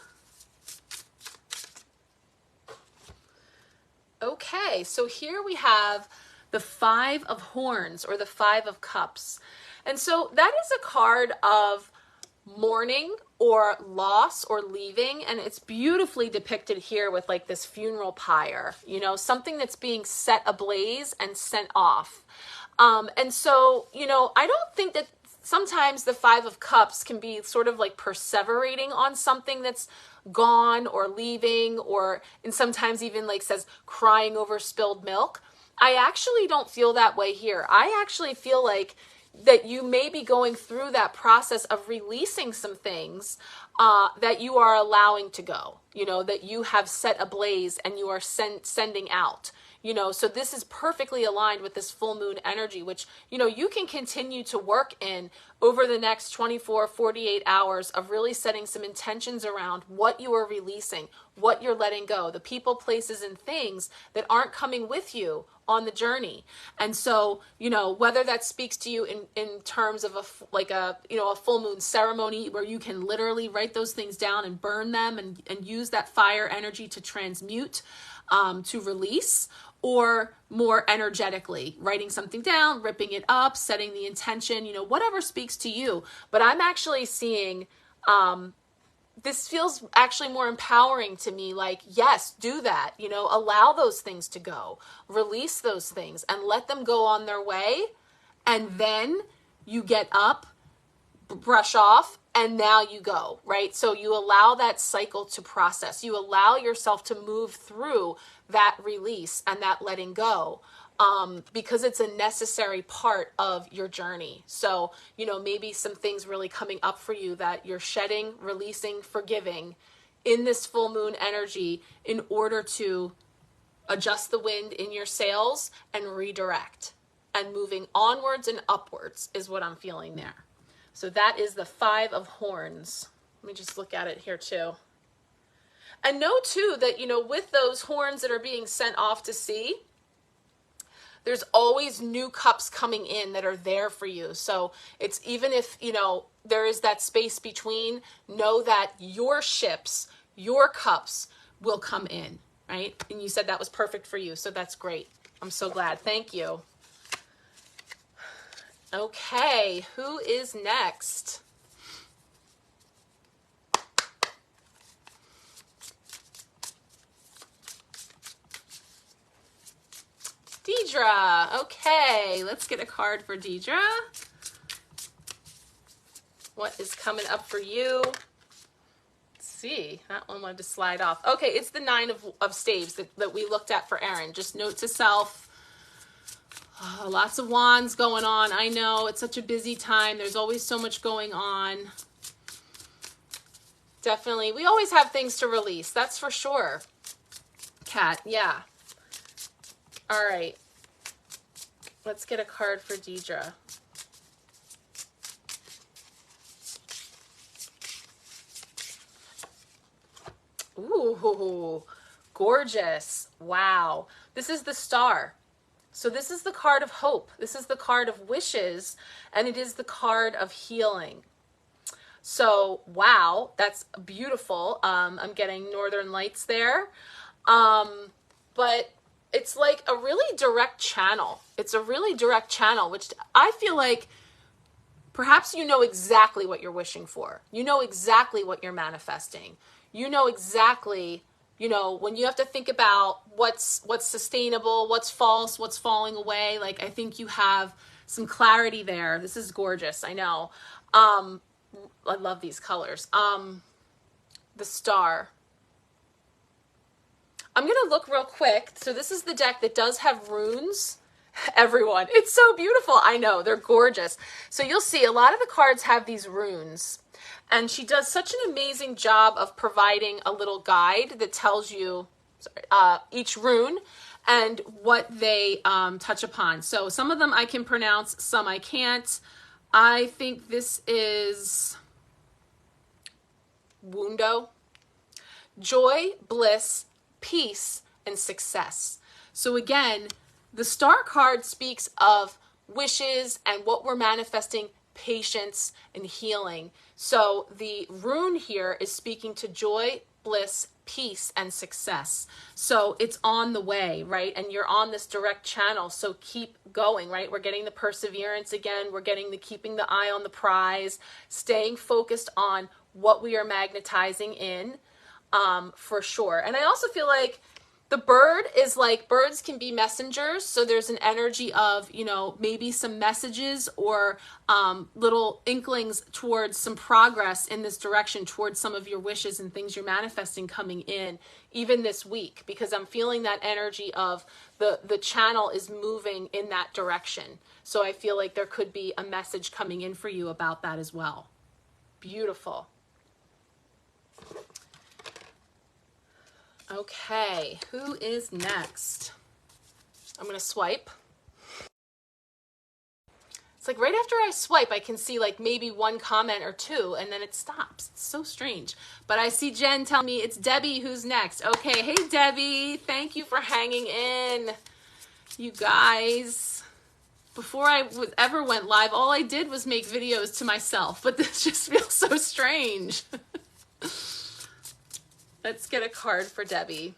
Okay, so here we have the Five of Horns, or the Five of Cups. And so that is a card of mourning or loss or leaving, and it's beautifully depicted here with like this funeral pyre, you know, something that's being set ablaze and sent off. And so, you know, I don't think that sometimes the Five of Cups can be sort of like perseverating on something that's gone or leaving, or, and sometimes even like says crying over spilled milk. I actually don't feel that way here. I actually feel like that you may be going through that process of releasing some things that you are allowing to go, you know, that you have set ablaze and you are sending out, you know. So this is perfectly aligned with this full moon energy, which, you know, you can continue to work in over the next 24, 48 hours of really setting some intentions around what you are releasing, what you're letting go, the people, places, and things that aren't coming with you on the journey. And so, you know, whether that speaks to you in terms of a full moon ceremony where you can literally write those things down and burn them and use that fire energy to transmute, to release, or more energetically writing something down, ripping it up, setting the intention, you know, whatever speaks to you. But I'm actually seeing, this feels actually more empowering to me. Like, yes, do that, you know, allow those things to go, release those things and let them go on their way. And then you get up, brush off, and now you go, right? So you allow that cycle to process. You allow yourself to move through that release and that letting go, because it's a necessary part of your journey. So, you know, maybe some things really coming up for you that you're shedding, releasing, forgiving in this full moon energy in order to adjust the wind in your sails and redirect, and moving onwards and upwards is what I'm feeling there. So that is the Five of Horns. Let me just look at it here too. And know too that, you know, with those horns that are being sent off to sea, there's always new cups coming in that are there for you. So it's, even if, you know, there is that space between, know that your ships, your cups will come in, right? And you said that was perfect for you. So that's great. I'm so glad. Thank you. Okay, who is next? Deidre. Okay, let's get a card for Deidre. What is coming up for you? Let's see. That one wanted to slide off. Okay, it's the 9 of staves that we looked at for Erin. Just note to self, lots of wands going on. I know, it's such a busy time. There's always so much going on. Definitely. We always have things to release. That's for sure. Kat, yeah. All right. Let's get a card for Deidre. Ooh, gorgeous. Wow. This is the Star. So this is the card of hope. This is the card of wishes, and it is the card of healing. So, wow, that's beautiful. I'm getting Northern Lights there. But it's like a really direct channel. It's a really direct channel, which I feel like perhaps you know exactly what you're wishing for. You know exactly what you're manifesting. You know exactly, you know, when you have to think about what's sustainable, what's false, what's falling away. Like, I think you have some clarity there. This is gorgeous. I know. I love these colors. The Star. I'm going to look real quick. So this is the deck that does have runes. Everyone, it's so beautiful. I know, they're gorgeous. So you'll see a lot of the cards have these runes. And she does such an amazing job of providing a little guide that tells you each rune and what they touch upon. So some of them I can pronounce, some I can't. I think this is Wundo. Joy, bliss, peace, and success. So again, the Star card speaks of wishes and what we're manifesting, patience and healing. So the rune here is speaking to joy, bliss, peace, and success. So it's on the way, right? And you're on this direct channel. So keep going, right? We're getting the perseverance again. We're getting the keeping the eye on the prize, staying focused on what we are magnetizing in, for sure. And I also feel like the bird is like, birds can be messengers. So there's an energy of, you know, maybe some messages or little inklings towards some progress in this direction, towards some of your wishes and things you're manifesting coming in, even this week, because I'm feeling that energy of the channel is moving in that direction. So I feel like there could be a message coming in for you about that as well. Beautiful. Okay, who is next? I'm going to swipe. It's like right after I swipe, I can see like maybe one comment or two, and then it stops. It's so strange. But I see Jen tell me it's Debbie who's next. Okay, hey Debbie, thank you for hanging in. You guys, before I ever went live, all I did was make videos to myself, but this just feels so strange. Let's get a card for Debbie.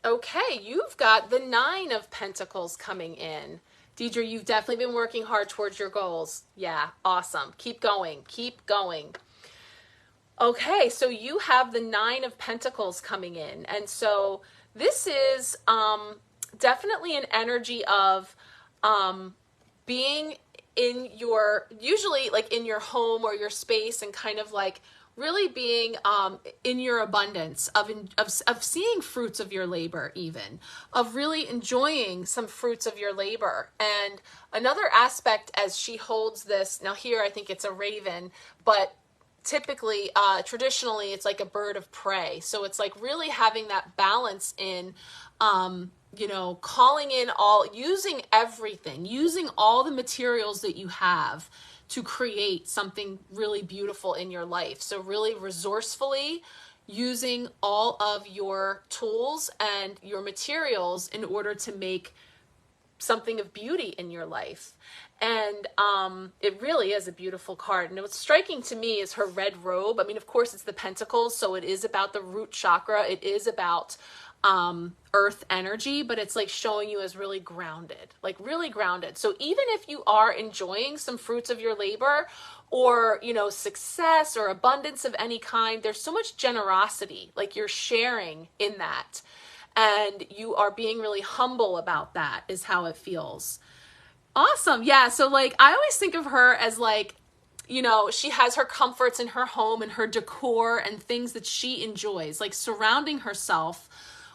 Okay, you've got the 9 of Pentacles coming in. Deidre, you've definitely been working hard towards your goals. Yeah, awesome. Keep going. Keep going. Okay, so you have the 9 of Pentacles coming in. And so this is definitely an energy of being in your, usually like in your home or your space, and kind of like really being in your abundance of seeing fruits of your labor, even of really enjoying some fruits of your labor. And another aspect, as she holds this, now here I think it's a raven, but typically, traditionally, it's like a bird of prey. So it's like really having that balance in, you know, calling in all, using everything, using all the materials that you have to create something really beautiful in your life. So really resourcefully using all of your tools and your materials in order to make something of beauty in your life. And it really is a beautiful card. And what's striking to me is her red robe. I mean, of course, it's the Pentacles, so it is about the root chakra. It is about earth energy, but it's like showing you as really grounded, like really grounded. So even if you are enjoying some fruits of your labor, or, you know, success or abundance of any kind, there's so much generosity, like you're sharing in that. and you are being really humble about that is how it feels. Awesome. Yeah. So like, I always think of her as like, you know, she has her comforts in her home and her decor and things that she enjoys, like surrounding herself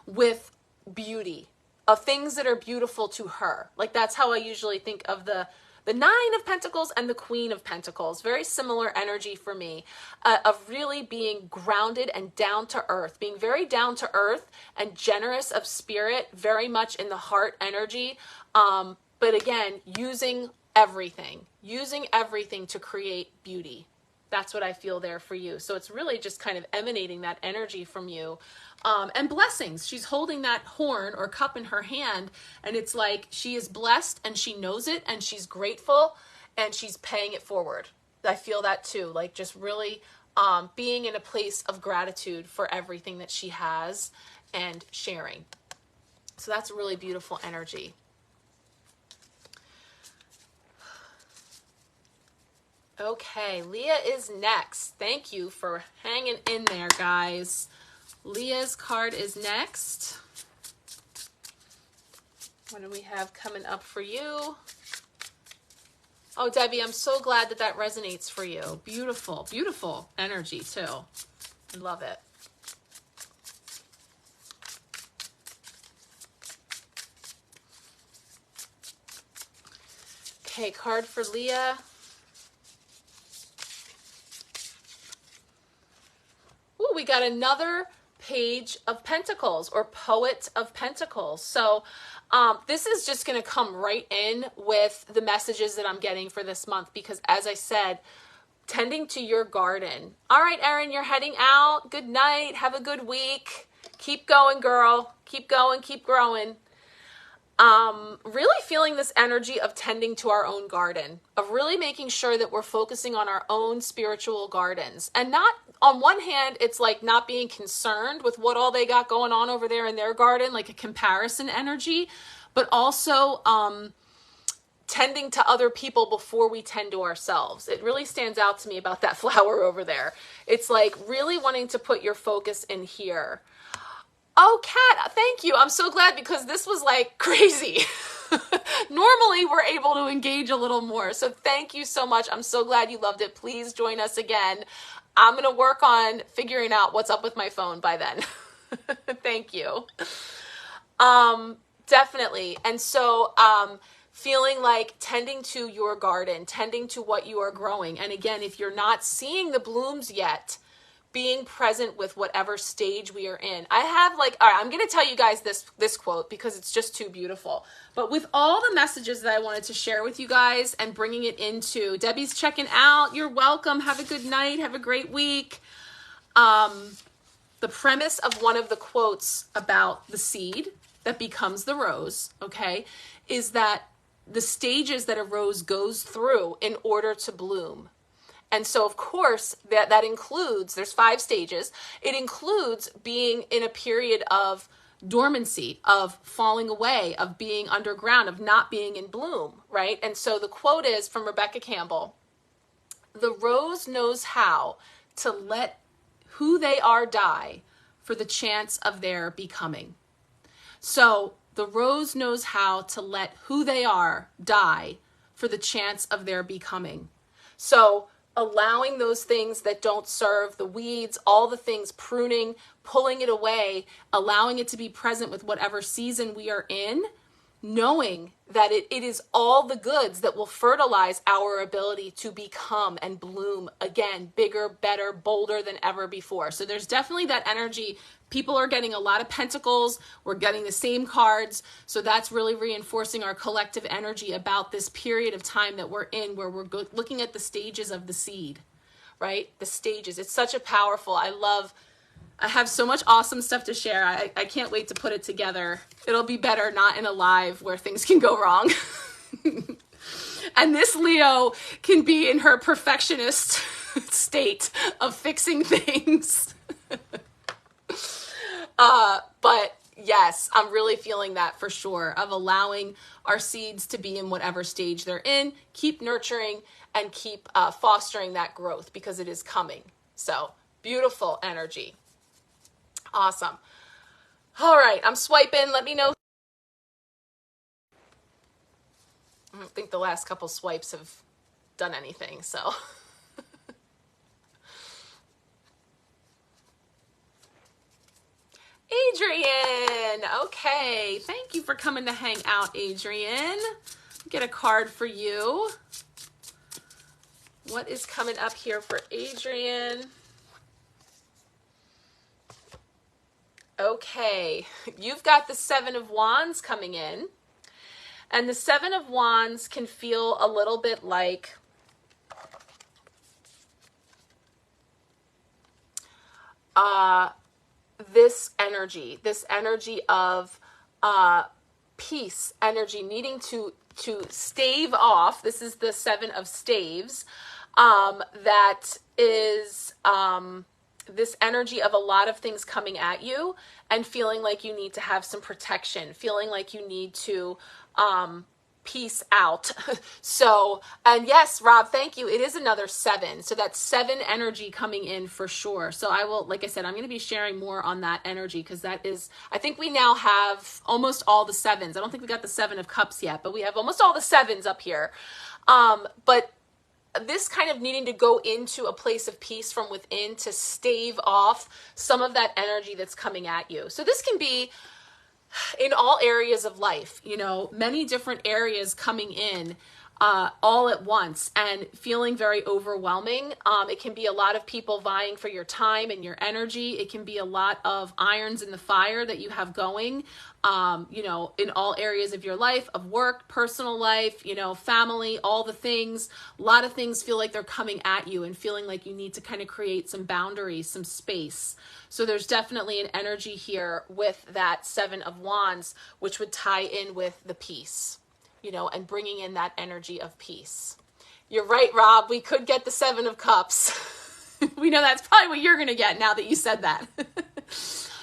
with beauty, of things that are beautiful to her. Like that's how I usually think of the Nine of Pentacles and the Queen of Pentacles. Very similar energy for me, of really being grounded and down to earth, being very down to earth and generous of spirit, very much in the heart energy. But again, using everything to create beauty. That's what I feel there for you. So it's really just kind of emanating that energy from you. And blessings. She's holding that horn or cup in her hand, and it's like she is blessed and she knows it and she's grateful and she's paying it forward. I feel that too. Like just really being in a place of gratitude for everything that she has and sharing. So that's a really beautiful energy. Okay, Leah is next. Thank you for hanging in there, guys. Leah's card is next. What do we have coming up for you? Oh, Debbie, I'm so glad that that resonates for you. Beautiful, beautiful energy too. I love it. Okay, card for Leah. Ooh, we got another Page of Pentacles or Poet of Pentacles. So this is just going to come right in with the messages that I'm getting for this month, because as I said, tending to your garden. All right, Erin, you're heading out. Good night. Have a good week. Keep going, girl. Keep going. Keep growing. Really feeling this energy of tending to our own garden, of really making sure that we're focusing on our own spiritual gardens, and not, on one hand, it's like not being concerned with what all they got going on over there in their garden, like a comparison energy, but also, tending to other people before we tend to ourselves. It really stands out to me about that flower over there. It's like really wanting to put your focus in here. Oh, Kat, thank you. I'm so glad, because this was like crazy. Normally we're able to engage a little more. So thank you so much. I'm so glad you loved it. Please join us again. I'm going to work on figuring out what's up with my phone by then. Thank you. Definitely. And so, feeling like tending to your garden, tending to what you are growing. And again, if you're not seeing the blooms yet, being present with whatever stage we are in. I have like, all right, I'm going to tell you guys this quote because it's just too beautiful. But with all the messages that I wanted to share with you guys and bringing it into, Debbie's checking out. You're welcome. Have a good night. Have a great week. The premise of one of the quotes about the seed that becomes the rose, okay, is that the stages that a rose goes through in order to bloom. And so, of course, that includes, there's 5 stages. It includes being in a period of dormancy, of falling away, of being underground, of not being in bloom, right? And so the quote is from Rebecca Campbell: "The rose knows how to let who they are die for the chance of their becoming." So the rose knows how to let who they are die for the chance of their becoming. So allowing those things that don't serve, the weeds, all the things, pruning, pulling it away, allowing it to be present with whatever season we are in, knowing that it is all the goods that will fertilize our ability to become and bloom again, bigger, better, bolder than ever before. So there's definitely that energy. People are getting a lot of pentacles. We're getting the same cards. So that's really reinforcing our collective energy about this period of time that we're in, where we're looking at the stages of the seed, right? The stages. It's such a powerful, I have so much awesome stuff to share. I can't wait to put it together. It'll be better not in a live where things can go wrong. And this Leo can be in her perfectionist state of fixing things. But yes, I'm really feeling that for sure, of allowing our seeds to be in whatever stage they're in, keep nurturing and keep fostering that growth, because it is coming. So beautiful energy. Awesome. All right, I'm swiping. Let me know. I don't think the last couple swipes have done anything, so. Adrian, okay. Thank you for coming to hang out, Adrian. Get a card for you. What is coming up here for Adrian? Okay, you've got the Seven of Wands coming in. And the Seven of Wands can feel a little bit like this energy of peace, energy needing to stave off. This is the Seven of Staves. That is this energy of a lot of things coming at you and feeling like you need to have some protection, feeling like you need to peace out. So, and yes, Rob, thank you. It is another 7. So that's 7 energy coming in for sure. So I will, like I said, I'm going to be sharing more on that energy because that is, I think we now have almost all the 7s. I don't think we got the 7 of Cups yet, but we have almost all the 7s up here. But this kind of needing to go into a place of peace from within to stave off some of that energy that's coming at you. So this can be in all areas of life, you know, many different areas coming in all at once and feeling very overwhelming. It can be a lot of people vying for your time and your energy. It can be a lot of irons in the fire that you have going, you know, in all areas of your life, of work, personal life, you know, family, all the things. A lot of things feel like they're coming at you and feeling like you need to kind of create some boundaries, some space. So there's definitely an energy here with that 7 of Wands, which would tie in with the peace, you know, and bringing in that energy of peace. You're right, Rob. We could get the 7 of Cups. We know that's probably what you're going to get now that you said that.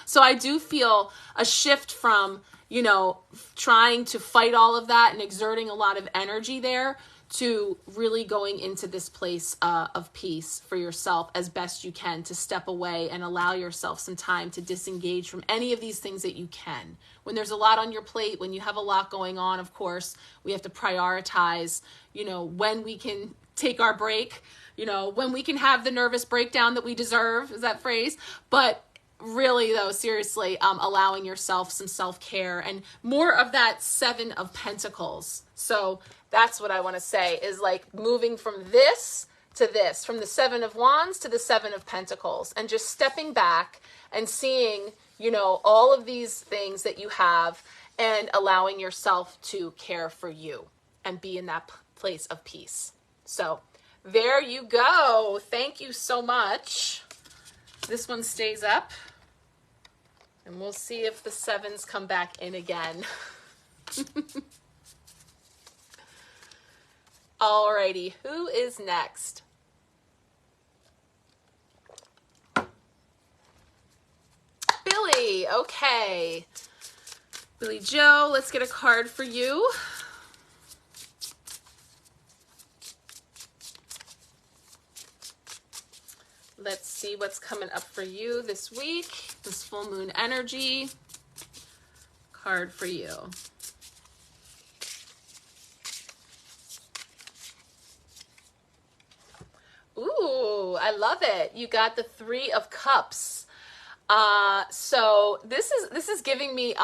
So I do feel a shift from, you know, trying to fight all of that and exerting a lot of energy there to really going into this place of peace for yourself as best you can, to step away and allow yourself some time to disengage from any of these things that you can. When there's a lot on your plate, when you have a lot going on, of course, we have to prioritize, you know, when we can take our break, you know, when we can have the nervous breakdown that we deserve, is that phrase? But really though, seriously, allowing yourself some self-care and more of that 7 of Pentacles. So that's what I want to say is like moving from this to this, from the 7 of Wands to the 7 of Pentacles, and just stepping back and seeing, you know, all of these things that you have and allowing yourself to care for you and be in that place of peace. So there you go. Thank you so much. This one stays up and we'll see if the 7s come back in again. Alrighty, who is next? Billy, okay. Billy Joe, let's get a card for you. Let's see what's coming up for you this week. This full moon energy card for you. Ooh, I love it. You got the 3 of Cups. So this is giving me,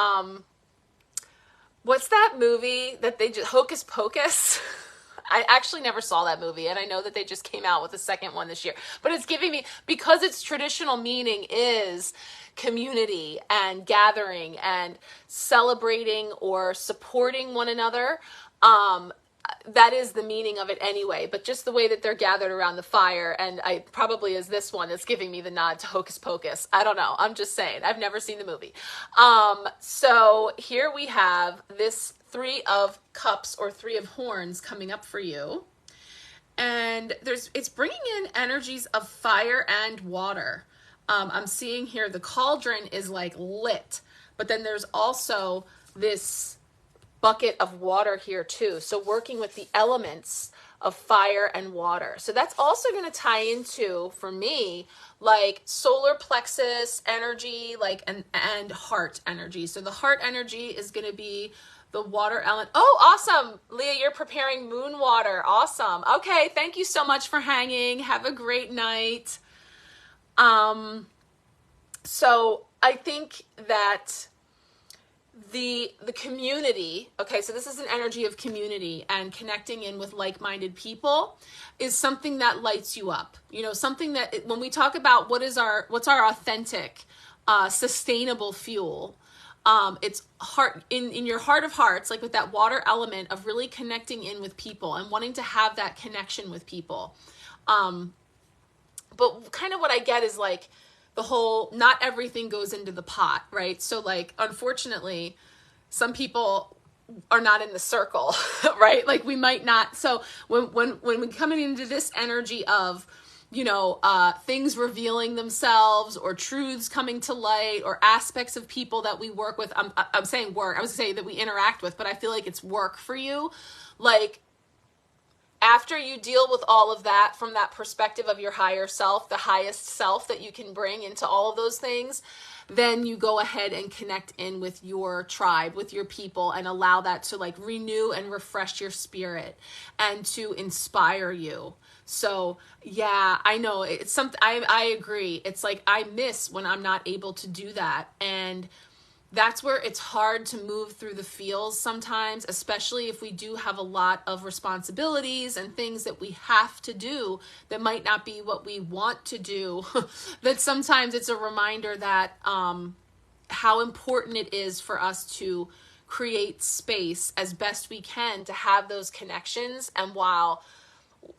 what's that movie that they just, Hocus Pocus? I actually never saw that movie, and I know that they just came out with a second one this year, but it's giving me, because its traditional meaning is community and gathering and celebrating or supporting one another. That is the meaning of it anyway, but just the way that they're gathered around the fire, and I probably is this one that's giving me the nod to Hocus Pocus. I don't know. I'm just saying. I've never seen the movie. So here we have this 3 of Cups or 3 of Horns coming up for you. And it's bringing in energies of fire and water. I'm seeing here the cauldron is like lit, but then there's also this bucket of water here too. So working with the elements of fire and water. So that's also going to tie into, for me, like solar plexus energy, like, and heart energy. So the heart energy is going to be the water element. Oh, awesome. Leah, you're preparing moon water. Awesome. Okay. Thank you so much for hanging. Have a great night. So I think that the community, okay, so this is an energy of community, and connecting in with like-minded people is something that lights you up. You know, something that when we talk about what's our authentic, sustainable fuel, it's heart, in your heart of hearts, like with that water element of really connecting in with people and wanting to have that connection with people. But kind of what I get is like the whole, not everything goes into the pot, right? So like, unfortunately, some people are not in the circle, right? Like we might not. So when we coming into this energy of, you know, things revealing themselves or truths coming to light or aspects of people that we work with, I'm saying work, I was saying that we interact with, but I feel like it's work for you. Like, after you deal with all of that from that perspective of your higher self, the highest self that you can bring into all of those things, then you go ahead and connect in with your tribe, with your people, and allow that to like renew and refresh your spirit and to inspire you. So yeah, I know it's something, I agree. It's like I miss when I'm not able to do that. And that's where it's hard to move through the feels sometimes, especially if we do have a lot of responsibilities and things that we have to do that might not be what we want to do. That sometimes it's a reminder that how important it is for us to create space as best we can to have those connections. And while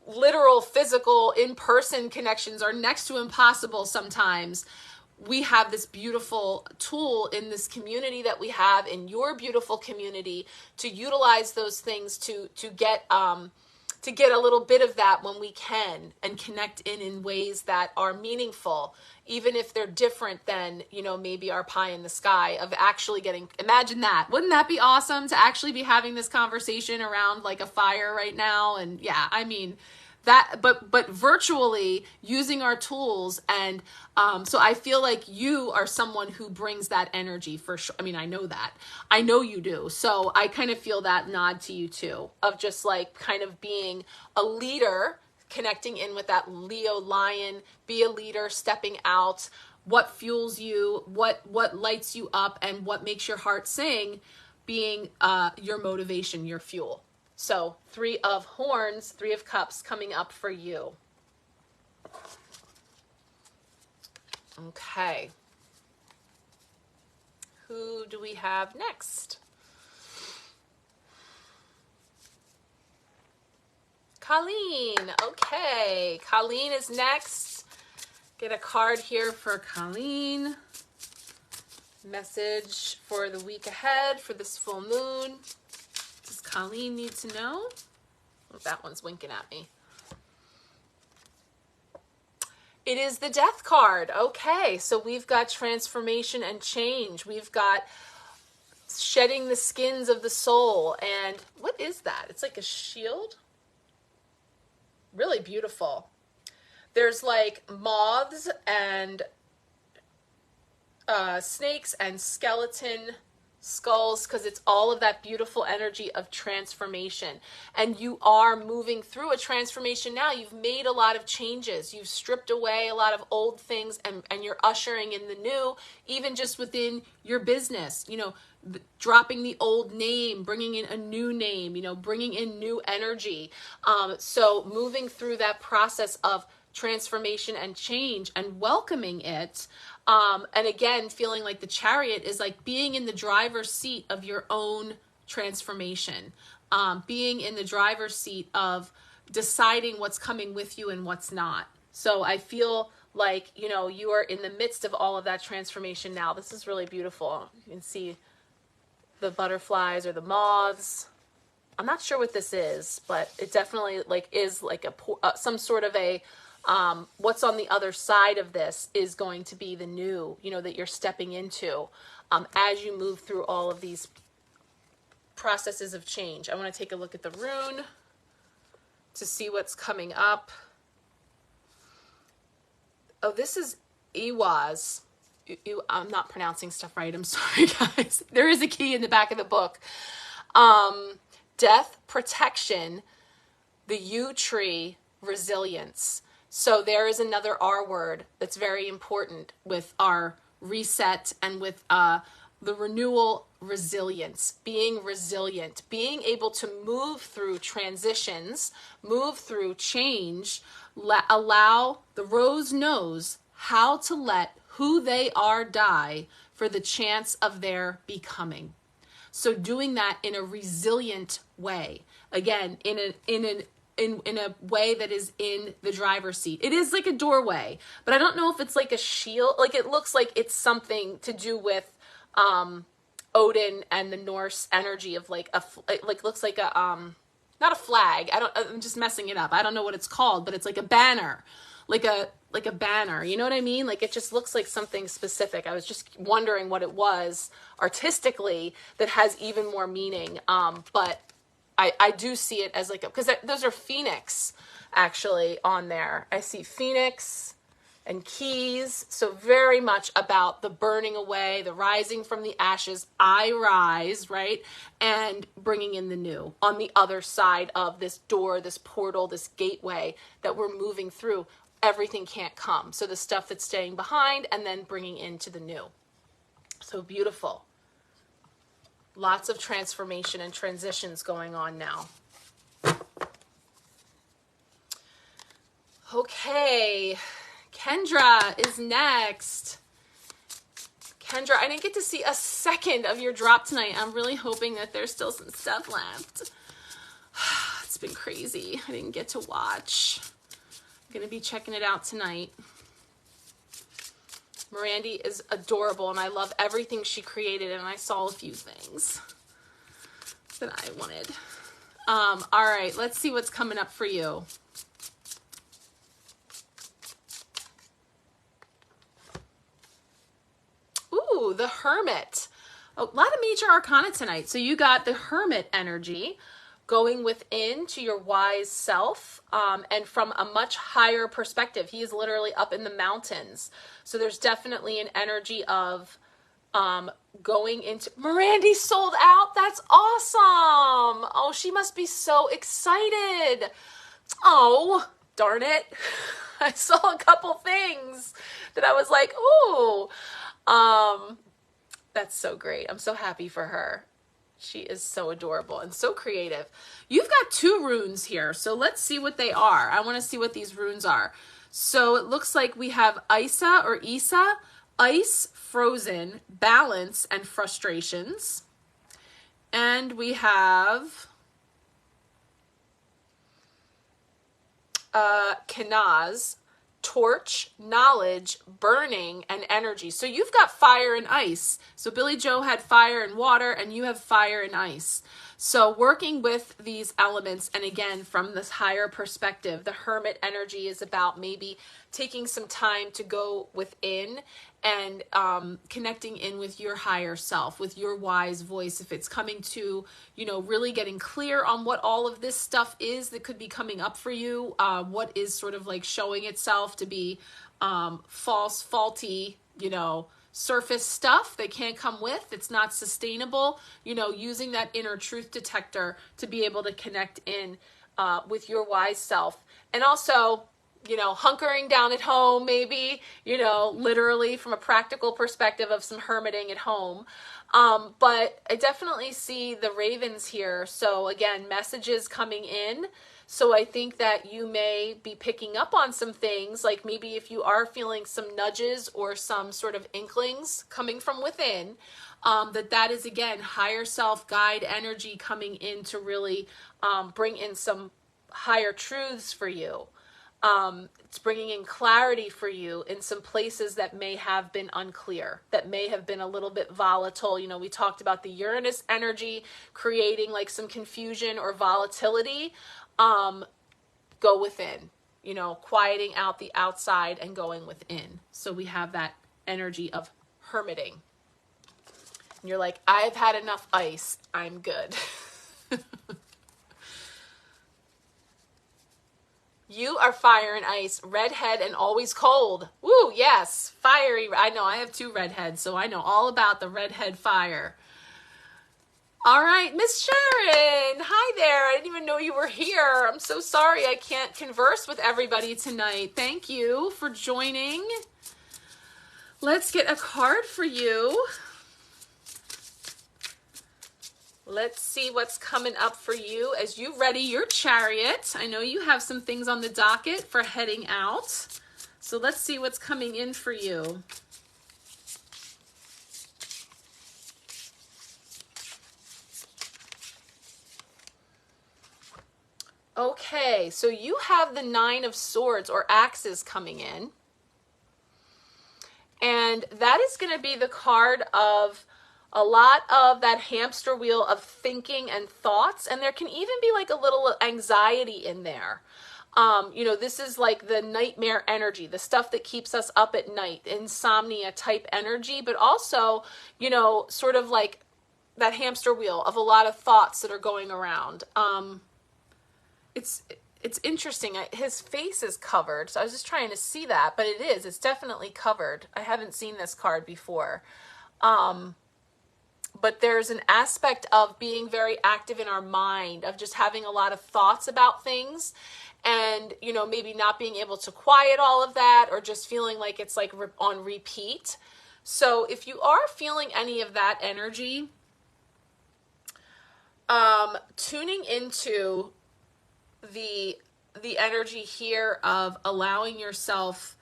literal, physical, in-person connections are next to impossible sometimes, we have this beautiful tool in this community that we have in your beautiful community to utilize those things to get a little bit of that when we can, and connect in ways that are meaningful, even if they're different than, you know, maybe our pie in the sky of actually getting, imagine that. Wouldn't that be awesome to actually be having this conversation around like a fire right now? And yeah, I mean, that, but virtually using our tools. And so I feel like you are someone who brings that energy for sure. I mean, I know that. I know you do. So I kind of feel that nod to you too, of just like kind of being a leader, connecting in with that Leo lion, be a leader, stepping out, what fuels you, what lights you up, and what makes your heart sing, being your motivation, your fuel. So 3 of horns, 3 of cups coming up for you. Okay. Who do we have next? Colleen. Okay. Colleen is next. Get a card here for Colleen. Message for the week ahead for this full moon. Does Colleen need to know? Oh, that one's winking at me. It is the Death card. Okay, so we've got transformation and change. We've got shedding the skins of the soul. And what is that? It's like a shield. Really beautiful. There's like moths and snakes and skeleton skulls, because it's all of that beautiful energy of transformation. And you are moving through a transformation now. You've made a lot of changes. You've stripped away a lot of old things, and you're ushering in the new, even just within your business, you know, dropping the old name, bringing in a new name, you know, bringing in new energy. So moving through that process of transformation and change and welcoming it. And again, feeling like the Chariot is like being in the driver's seat of your own transformation, being in the driver's seat of deciding what's coming with you and what's not. So I feel like, you know, you are in the midst of all of that transformation now. This is really beautiful. You can see the butterflies or the moths. I'm not sure what this is, but it definitely like is like some sort of a what's on the other side of this is going to be the new, you know, that you're stepping into as you move through all of these processes of change. I want to take a look at the rune. to see what's coming up. Oh, this is Iwaz. I'm not pronouncing stuff right. I'm sorry, guys. There is a key in the back of the book. Death, protection, the yew tree, resilience. So there is another R word that's very important with our reset and with the renewal, resilience, being resilient, being able to move through transitions, move through change, allow the rose knows how to let who they are die for the chance of their becoming. So doing that in a resilient way, again, in a way that is in the driver's seat. It is like a doorway, but I don't know if it's like a shield. Like it looks like it's something to do with Odin and the Norse energy of like looks like a not a flag. I'm just messing it up. I don't know what it's called, but it's like a banner, like a banner. You know what I mean? Like it just looks like something specific. I was just wondering what it was artistically that has even more meaning. But I do see it as like because those are phoenix actually on there. I see phoenix and keys, so very much about the burning away, the rising from the ashes, I rise, right? And bringing in the new on the other side of this door, this portal, this gateway that we're moving through. Everything can't come. So the stuff that's staying behind and then bringing into the new. So beautiful. Lots of transformation and transitions going on now. Okay. Kendra is next. Kendra, I didn't get to see a second of your drop tonight. I'm really hoping that there's still some stuff left. It's been crazy. I didn't get to watch. I'm going to be checking it out tonight. Mirandy is adorable, and I love everything she created, and I saw a few things that I wanted. All right, let's see what's coming up for you. Ooh, the Hermit. A lot of major arcana tonight. So you got the Hermit energy going within to your wise self, and from a much higher perspective. He is literally up in the mountains. So there's definitely an energy of going into... Mirandy sold out? That's awesome! Oh, she must be so excited. Oh, darn it. I saw a couple things that I was like, ooh. That's so great. I'm so happy for her. She is so adorable and so creative. You've got 2 runes here, so let's see what they are. I want to see what these runes are. So it looks like we have Isa or Isa, ice, frozen, balance, and frustrations. And we have Kenaz, torch, knowledge, burning, and energy. So you've got fire and ice. So Billy Joe had fire and water, and you have fire and ice. So working with these elements, and again, from this higher perspective, the Hermit energy is about maybe taking some time to go within and connecting in with your higher self, with your wise voice. If it's coming to, you know, really getting clear on what all of this stuff is that could be coming up for you, what is sort of like showing itself to be false, faulty, you know, surface stuff that can't come with, it's not sustainable, you know, using that inner truth detector to be able to connect in with your wise self. And also, you know, hunkering down at home, maybe, you know, literally from a practical perspective of some hermiting at home. But I definitely see the ravens here. So again, messages coming in. So I think that you may be picking up on some things, like maybe if you are feeling some nudges or some sort of inklings coming from within, that is, again, higher self guide energy coming in to really bring in some higher truths for you. It's bringing in clarity for you in some places that may have been unclear, that may have been a little bit volatile. You know, we talked about the Uranus energy creating like some confusion or volatility. Go within, you know, quieting out the outside and going within. So we have that energy of hermiting. And you're like, I've had enough ice. I'm good. You are fire and ice, redhead and always cold. Woo, yes, fiery. I know, I have 2 redheads, so I know all about the redhead fire. All right, Miss Sharon. Hi there. I didn't even know you were here. I'm so sorry I can't converse with everybody tonight. Thank you for joining. Let's get a card for you. Let's see what's coming up for you as you ready your chariot. I know you have some things on the docket for heading out. So let's see what's coming in for you. Okay, so you have the 9 of Swords or Axes coming in. And that is going to be the card of a lot of that hamster wheel of thinking and thoughts. And there can even be like a little anxiety in there. You know, this is like the nightmare energy, the stuff that keeps us up at night, insomnia type energy, but also, you know, sort of like that hamster wheel of a lot of thoughts that are going around. It's interesting. His face is covered, so I was just trying to see that, but it is. It's definitely covered. I haven't seen this card before. But there's an aspect of being very active in our mind, of just having a lot of thoughts about things and, you know, maybe not being able to quiet all of that or just feeling like it's like on repeat. So if you are feeling any of that energy, tuning into the energy here of allowing yourself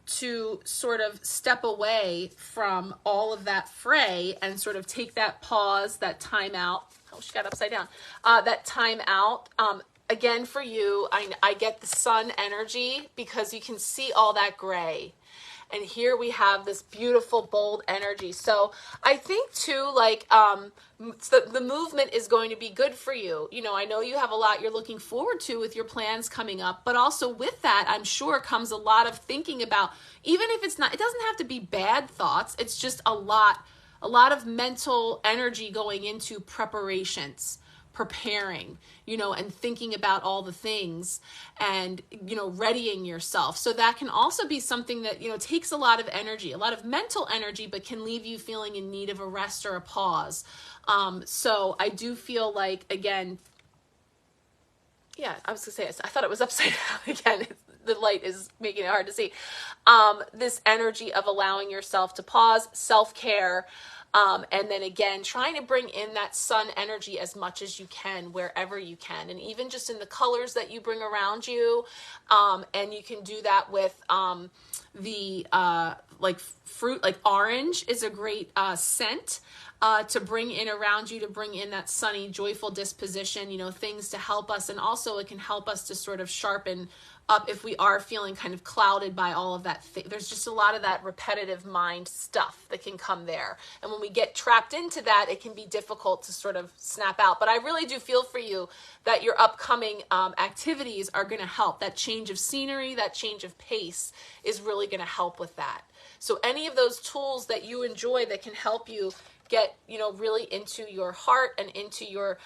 to sort of step away from all of that fray and sort of take that pause, that time out. Oh, she got upside down. That time out. Again, for you, I get the sun energy because you can see all that gray. And here we have this beautiful, bold energy. So I think too, like, the movement is going to be good for you. You know, I know you have a lot you're looking forward to with your plans coming up, but also with that, I'm sure comes a lot of thinking about, even if it's not, it doesn't have to be bad thoughts. It's just a lot of mental energy going into preparations, preparing, you know, and thinking about all the things and, you know, readying yourself. So that can also be something that, you know, takes a lot of energy, a lot of mental energy, but can leave you feeling in need of a rest or a pause. So I do feel like, again, yeah, I was gonna say, I thought it was upside down again. The light is making it hard to see. This energy of allowing yourself to pause, self-care, and then again, trying to bring in that sun energy as much as you can, wherever you can. And even just in the colors that you bring around you. And you can do that with the like fruit, like orange is a great scent to bring in around you, to bring in that sunny, joyful disposition, you know, things to help us. And also it can help us to sort of sharpen up if we are feeling kind of clouded by all of that. There's just a lot of that repetitive mind stuff that can come there. And when we get trapped into that, it can be difficult to sort of snap out. But I really do feel for you that your upcoming activities are going to help. That change of scenery, that change of pace is really going to help with that. So any of those tools that you enjoy that can help you get, you know, really into your heart and into your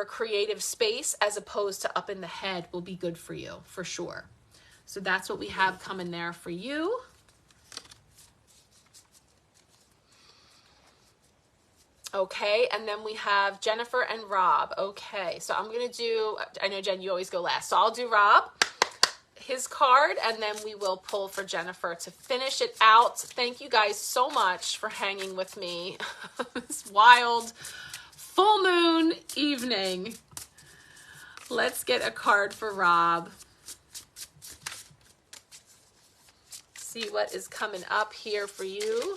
creative space as opposed to up in the head will be good for you, for sure. So that's what we have coming there for you. Okay, and then we have Jennifer and Rob. Okay, so I'm going to do, I know, Jen, you always go last, so I'll do Rob, his card, and then we will pull for Jennifer to finish it out. Thank you guys so much for hanging with me this wild full moon evening. Let's get a card for Rob. See what is coming up here for you.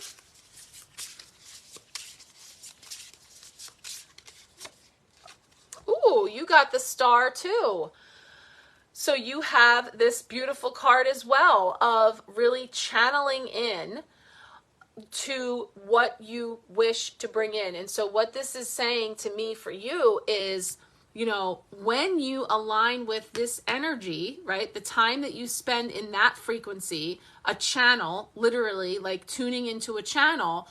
Ooh, you got the star too. So you have this beautiful card as well of really channeling in to what you wish to bring in. And so what this is saying to me for you is, you know, when you align with this energy, right, the time that you spend in that frequency, a channel, literally like tuning into a channel,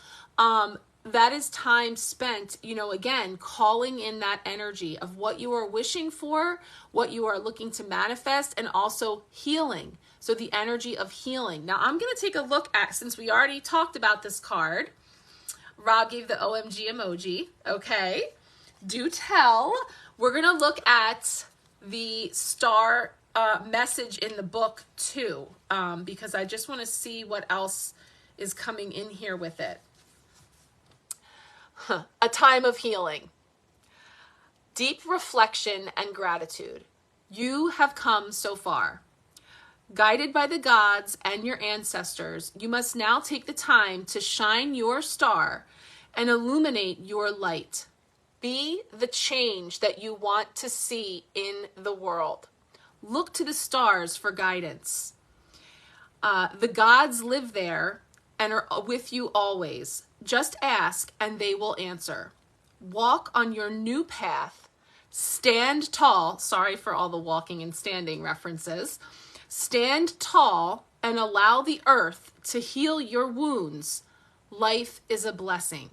that is time spent, you know, again, calling in that energy of what you are wishing for, what you are looking to manifest, and also healing. So the energy of healing. Now I'm going to take a look at, since we already talked about this card, Rob gave the OMG emoji. Okay. Do tell. We're going to look at the star message in the book too, because I just want to see what else is coming in here with it. A time of healing, deep reflection and gratitude. You have come so far. Guided by the gods and your ancestors, you must now take the time to shine your star and illuminate your light. Be the change that you want to see in the world. Look to the stars for guidance. The gods live there and are with you always. Just ask and they will answer. Walk on your new path. Stand tall. Sorry for all the walking and standing references. Stand tall and allow the earth to heal your wounds. Life is a blessing.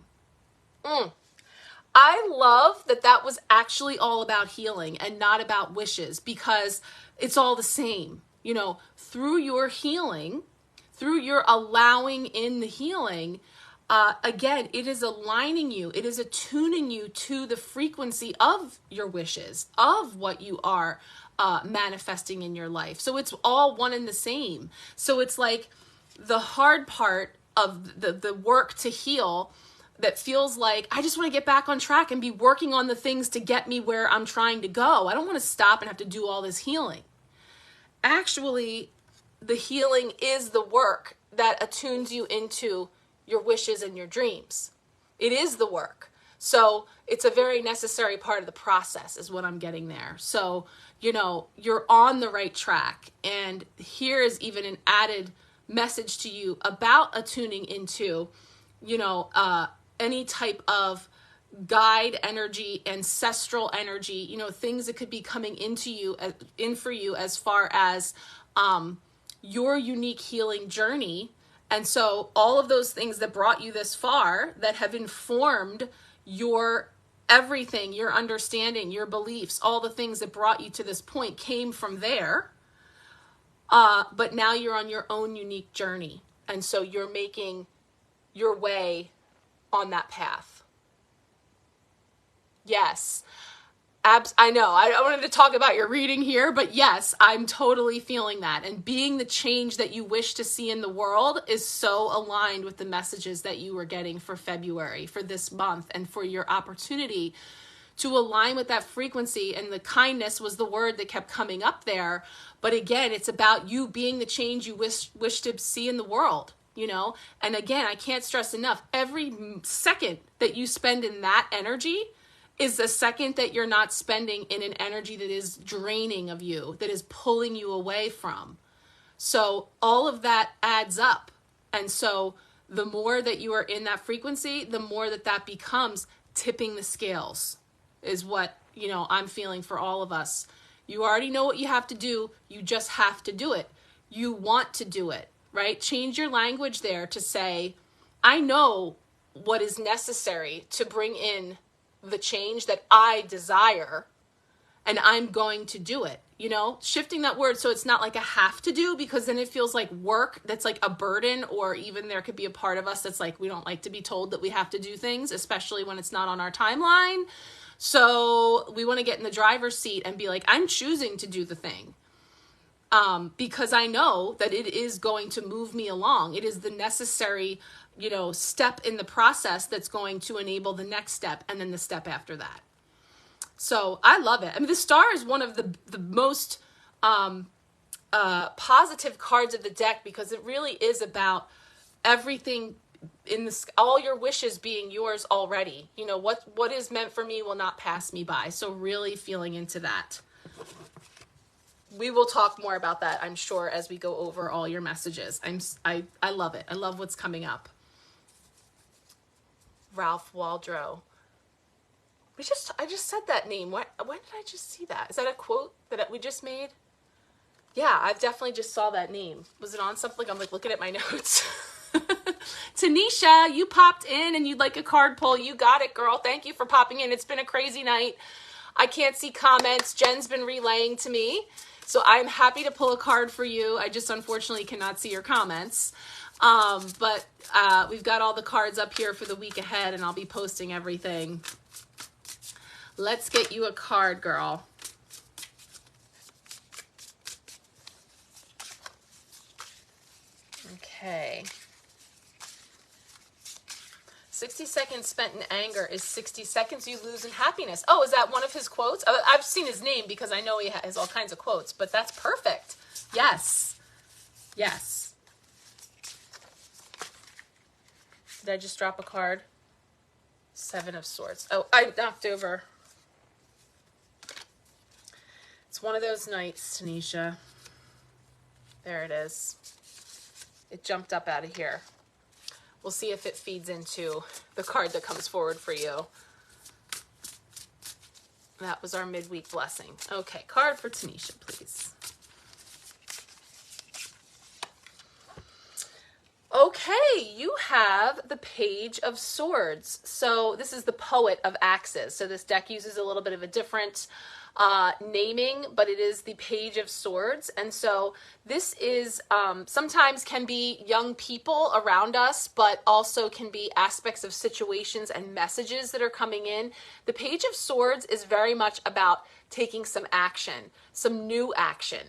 I love that that was actually all about healing and not about wishes, because it's all the same. You know, through your healing, through your allowing in the healing, again, it is aligning you. It is attuning you to the frequency of your wishes, of what you are manifesting in your life. So it's all one and the same. So it's like the hard part of the work to heal that feels like I just want to get back on track and be working on the things to get me where I'm trying to go. I don't want to stop and have to do all this healing. Actually, the healing is the work that attunes you into your wishes and your dreams. It is the work. So it's a very necessary part of the process is what I'm getting there. So, you know, you're on the right track. And here is even an added message to you about attuning into, you know, any type of guide energy, ancestral energy, you know, things that could be coming into you, in for you as far as your unique healing journey. And so all of those things that brought you this far, that have informed your everything, your understanding, your beliefs, all the things that brought you to this point came from there. But now you're on your own unique journey. And so you're making your way on that path. Yes. I know. I wanted to talk about your reading here, but yes, I'm totally feeling that. And being the change that you wish to see in the world is so aligned with the messages that you were getting for February, for this month, and for your opportunity to align with that frequency. And the kindness was the word that kept coming up there. But again, it's about you being the change you wish to see in the world, you know? And again, I can't stress enough, every second that you spend in that energy is the second that you're not spending in an energy that is draining of you, that is pulling you away from. So all of that adds up. And so the more that you are in that frequency, the more that that becomes tipping the scales, is what, you know, I'm feeling for all of us. You already know what you have to do. You just have to do it. You want to do it, right? Change your language there to say, I know what is necessary to bring in the change that I desire, and I'm going to do it, you know, shifting that word. So it's not like a have to do, because then it feels like work that's like a burden, or even there could be a part of us that's like, we don't like to be told that we have to do things, especially when it's not on our timeline. So we want to get in the driver's seat and be like, I'm choosing to do the thing. Because I know that it is going to move me along. It is the necessary, you know, step in the process that's going to enable the next step, and then the step after that. So I love it. I mean, the star is one of the most positive cards of the deck, because it really is about everything in this, all your wishes being yours already. You know, what is meant for me will not pass me by. So really feeling into that. We will talk more about that, I'm sure, as we go over all your messages. I love it. I love what's coming up. Ralph Waldro. I just said that name. When did I just see that? Is that a quote that we just made? Yeah, I've definitely just saw that name. Was it on something? I'm like looking at my notes. Tanisha, you popped in and you'd like a card pull. You got it, girl. Thank you for popping in. It's been a crazy night. I can't see comments. Jen's been relaying to me. So I'm happy to pull a card for you. I just unfortunately cannot see your comments. But we've got all the cards up here for the week ahead, and I'll be posting everything. Let's get you a card, girl. Okay. 60 seconds spent in anger is 60 seconds you lose in happiness. Oh, is that one of his quotes? I've seen his name because I know he has all kinds of quotes, but that's perfect. Yes. Yes. Did I just drop a card? 7 of Swords. Oh, I knocked over. It's one of those nights, Tanisha. There it is. It jumped up out of here. We'll see if it feeds into the card that comes forward for you. That was our midweek blessing. Okay, card for Tanisha, please. Okay, you have the Page of Swords. So this is the Poet of Axes. So this deck uses a little bit of a different naming, but it is the Page of Swords. And so this is sometimes can be young people around us, but also can be aspects of situations and messages that are coming in. The Page of Swords is very much about taking some action, some new action.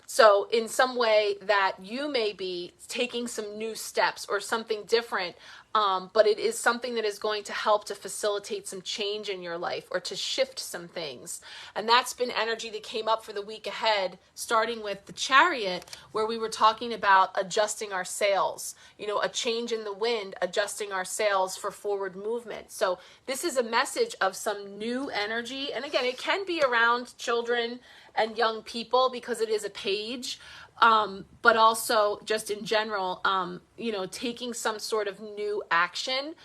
So in some way that you may be taking some new steps or something different, but it is something that is going to help to facilitate some change in your life or to shift some things. And that's been energy that came up for the week ahead, starting with the Chariot, where we were talking about adjusting our sails, you know, a change in the wind, adjusting our sails for forward movement. So this is a message of some new energy. And again, it can be around children and young people because it is a page, but also just in general, you know, taking some sort of new action,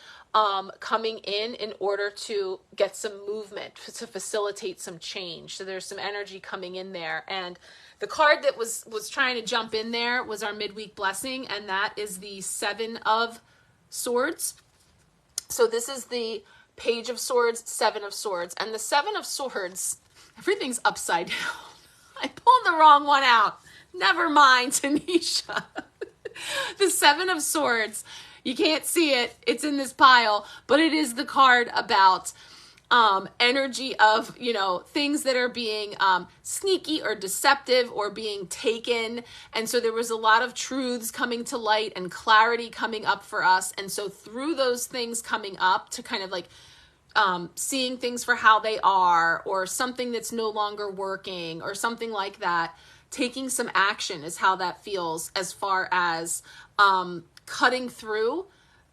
coming in order to get some movement, to facilitate some change. So there's some energy coming in there. And the card that was trying to jump in there was our midweek blessing, and that is the 7 of Swords. So this is the Page of Swords, 7 of Swords. And the 7 of Swords, everything's upside down. I pulled the wrong one out. Never mind, Tanisha. The 7 of Swords. You can't see it. It's in this pile. But it is the card about energy of, you know, things that are being sneaky or deceptive or being taken. And so there was a lot of truths coming to light and clarity coming up for us. And so through those things coming up to kind of like seeing things for how they are, or something that's no longer working or something like that, taking some action is how that feels, as far as cutting through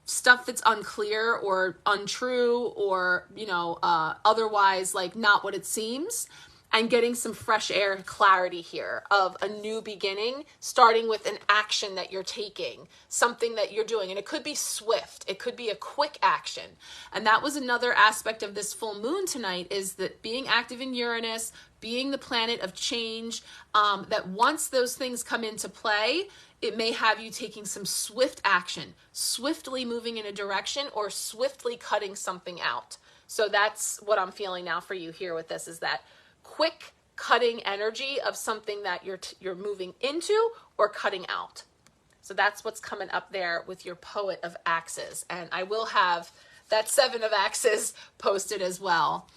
stuff that's unclear or untrue or, you know, otherwise like not what it seems, and getting some fresh air clarity here of a new beginning, starting with an action that you're taking, something that you're doing. And it could be swift. It could be a quick action. And that was another aspect of this full moon tonight, is that being active in Uranus, being the planet of change, that once those things come into play, it may have you taking some swift action, swiftly moving in a direction or swiftly cutting something out. So that's what I'm feeling now for you here with this, is that quick cutting energy of something that you're moving into or cutting out. So that's what's coming up there with your Poet of Axes. And I will have that 7 of Axes posted as well.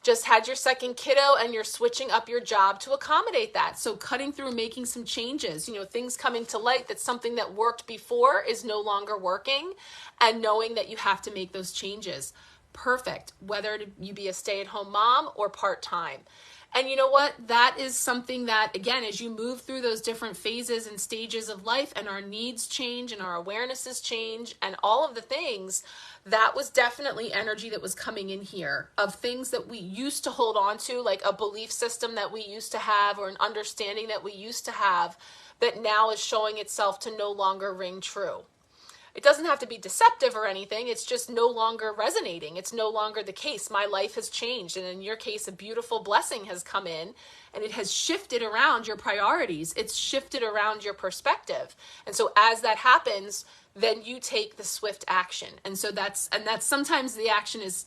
Just had your second kiddo and you're switching up your job to accommodate that. So cutting through, making some changes, you know, things coming to light that something that worked before is no longer working, and knowing that you have to make those changes. Perfect, whether you be a stay-at-home mom or part-time. And you know what? That is something that, again, as you move through those different phases and stages of life, and our needs change and our awarenesses change and all of the things, that was definitely energy that was coming in here of things that we used to hold on to, like a belief system that we used to have or an understanding that we used to have, that now is showing itself to no longer ring true. It doesn't have to be deceptive or anything. It's just no longer resonating. It's no longer the case. My life has changed. And in your case, a beautiful blessing has come in and it has shifted around your priorities. It's shifted around your perspective. And so as that happens, then you take the swift action. And so that's sometimes the action is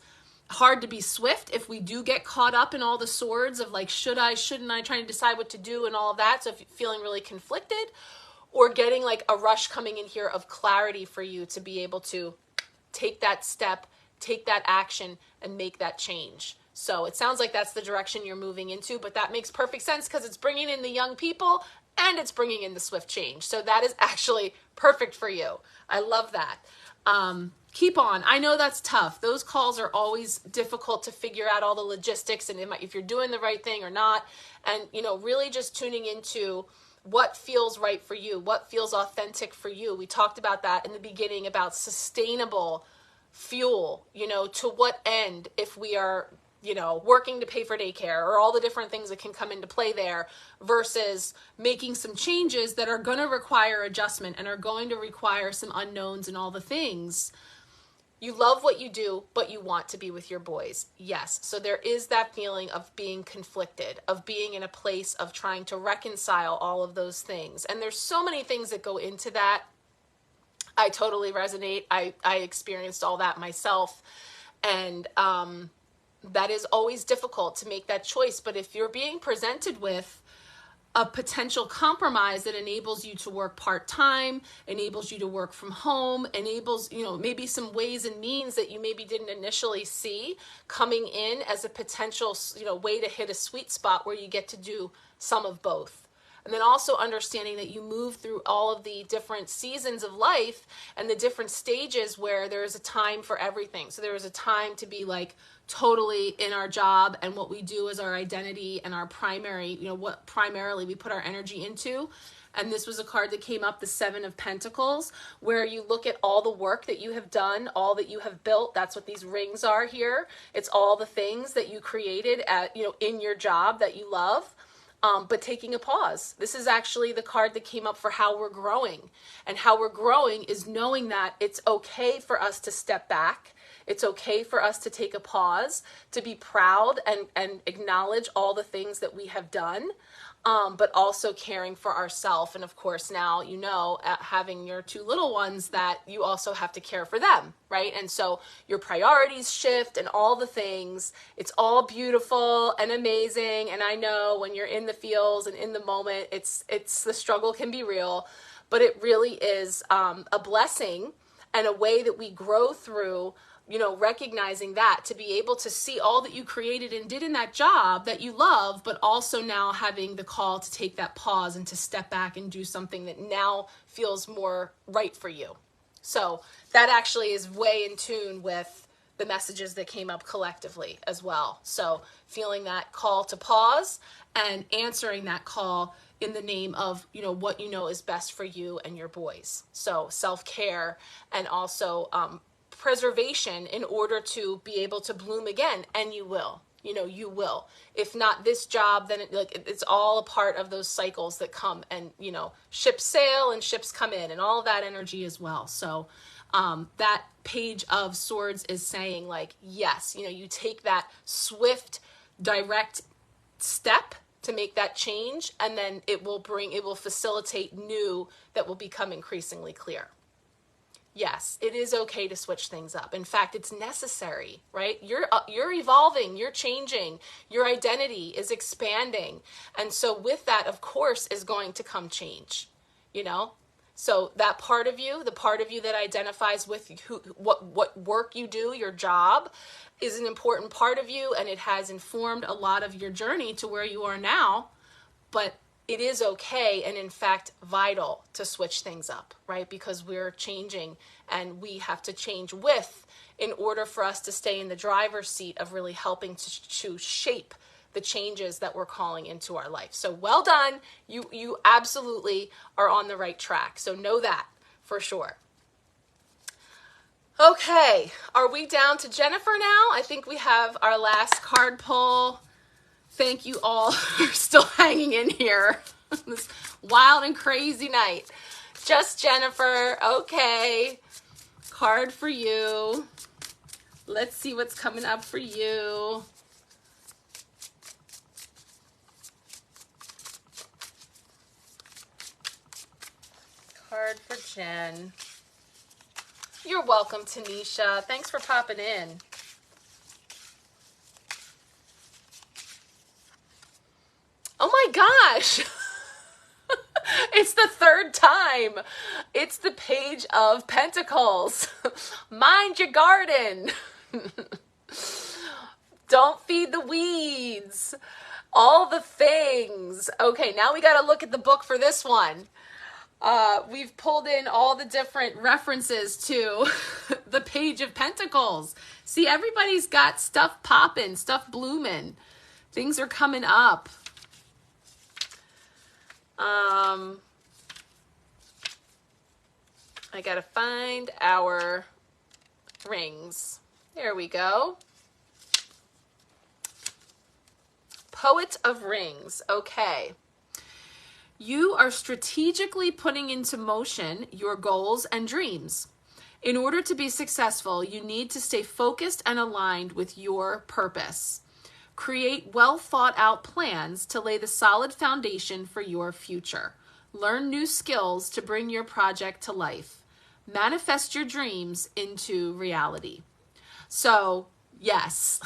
hard to be swift if we do get caught up in all the swords of like, should I, shouldn't I, trying to decide what to do and all of that. So if you're feeling really conflicted, or getting like a rush coming in here of clarity for you to be able to take that step, take that action, and make that change. So it sounds like that's the direction you're moving into, but that makes perfect sense because it's bringing in the young people and it's bringing in the swift change. So that is actually perfect for you. I love that. Keep on. I know that's tough. Those calls are always difficult to figure out all the logistics and if you're doing the right thing or not. And, really just tuning into what feels right for you, what feels authentic for you. We talked about that in the beginning about sustainable fuel, to what end if we are, working to pay for daycare or all the different things that can come into play there versus making some changes that are going to require adjustment and are going to require some unknowns and all the things. You love what you do, but you want to be with your boys. Yes. So there is that feeling of being conflicted, of being in a place of trying to reconcile all of those things. And there's so many things that go into that. I totally resonate. I experienced all that myself. And that is always difficult to make that choice. But if you're being presented with a potential compromise that enables you to work part-time, enables you to work from home, enables, maybe some ways and means that you maybe didn't initially see coming in as a potential, way to hit a sweet spot where you get to do some of both. And then also understanding that you move through all of the different seasons of life and the different stages where there is a time for everything. So there is a time to be like totally in our job and what we do as our identity and our primary, what primarily we put our energy into. And this was a card that came up, the 7 of Pentacles, where you look at all the work that you have done, all that you have built. That's what these rings are here. It's all the things that you created in your job that you love. But taking a pause. This is actually the card that came up for how we're growing. And how we're growing is knowing that it's okay for us to step back. It's okay for us to take a pause, to be proud and acknowledge all the things that we have done, but also caring for ourselves. And of course, now, having your 2 little ones, that you also have to care for them, right? And so your priorities shift and all the things. It's all beautiful and amazing. And I know when you're in the feels and in the moment, it's the struggle can be real, but it really is a blessing and a way that we grow through, recognizing that, to be able to see all that you created and did in that job that you love, but also now having the call to take that pause and to step back and do something that now feels more right for you. So that actually is way in tune with the messages that came up collectively as well. So feeling that call to pause and answering that call in the name of, what is best for you and your boys. So self-care and also, preservation in order to be able to bloom again. And you will, you will. If not this job, then it's all a part of those cycles that come and, ships sail and ships come in and all of that energy as well. So that Page of Swords is saying yes, you take that swift, direct step to make that change, and then it will facilitate new that will become increasingly clear. Yes, it is okay to switch things up. In fact, it's necessary, right? You're evolving, you're changing, your identity is expanding. And so with that, of course, is going to come change, So that part of you, the part of you that identifies with what work you do, your job, is an important part of you, and it has informed a lot of your journey to where you are now. But it is okay and in fact vital to switch things up, right? Because we're changing and we have to change in order for us to stay in the driver's seat of really helping to shape the changes that we're calling into our life. So well done. You absolutely are on the right track. So know that for sure. Okay, are we down to Jennifer now? I think we have our last card pull. Thank you all for still hanging in here this wild and crazy night. Just Jennifer. Okay. Card for you. Let's see what's coming up for you. Card for Jen. You're welcome, Tanisha. Thanks for popping in. Oh my gosh. It's the third time. It's the Page of Pentacles. Mind your garden. Don't feed the weeds. All the things. Okay, now we got to look at the book for this one. We've pulled in all the different references to the Page of Pentacles. See, everybody's got stuff popping, stuff blooming. Things are coming up. I gotta find our rings. There we go. Poet of Rings. Okay. You are strategically putting into motion your goals and dreams. In order to be successful, you need to stay focused and aligned with your purpose. Create well thought out plans to lay the solid foundation for your future. Learn new skills to bring your project to life. Manifest your dreams into reality. So, yes,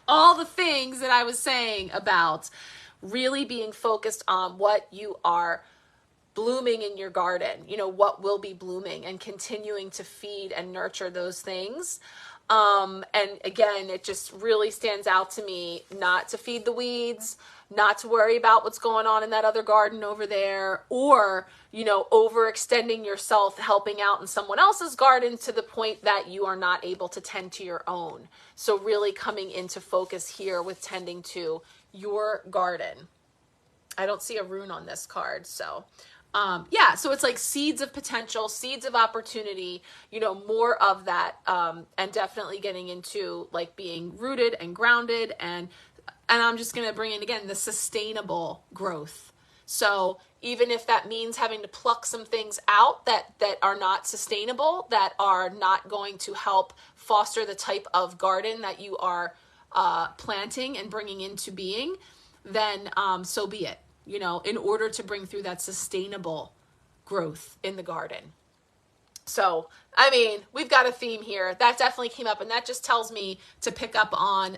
all the things that I was saying about really being focused on what you are blooming in your garden, you know, what will be blooming, and continuing to feed and nurture those things. And again, it just really stands out to me not to feed the weeds, not to worry about what's going on in that other garden over there, or, you know, overextending yourself, helping out in someone else's garden to the point that you are not able to tend to your own. So really coming into focus here with tending to your garden. I don't see a rune on this card, so yeah, so it's like seeds of potential, seeds of opportunity, you know, more of that, and definitely getting into like being rooted and grounded, and I'm just going to bring in again the sustainable growth. So even if that means having to pluck some things out that are not sustainable, that are not going to help foster the type of garden that you are planting and bringing into being, then so be it. You know, in order to bring through that sustainable growth in the garden. So, I mean, we've got a theme here. That definitely came up, and that just tells me to pick up on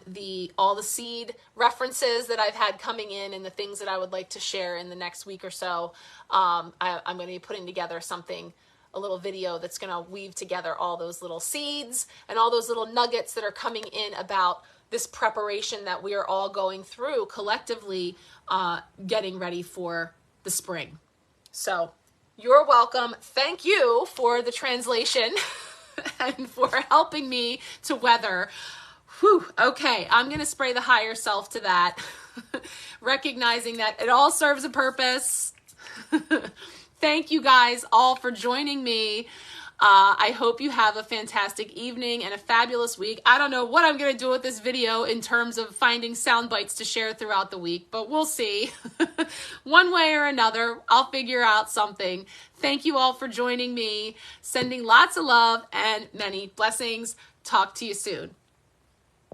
all the seed references that I've had coming in and the things that I would like to share in the next week or so. I'm going to be putting together a little video that's going to weave together all those little seeds and all those little nuggets that are coming in about this preparation that we are all going through collectively, getting ready for the spring. So you're welcome. Thank you for the translation and for helping me to weather. Whew, okay, I'm going to spray the higher self to that, recognizing that it all serves a purpose. Thank you guys all for joining me. I hope you have a fantastic evening and a fabulous week. I don't know what I'm going to do with this video in terms of finding sound bites to share throughout the week, but we'll see. One way or another, I'll figure out something. Thank you all for joining me. Sending lots of love and many blessings. Talk to you soon.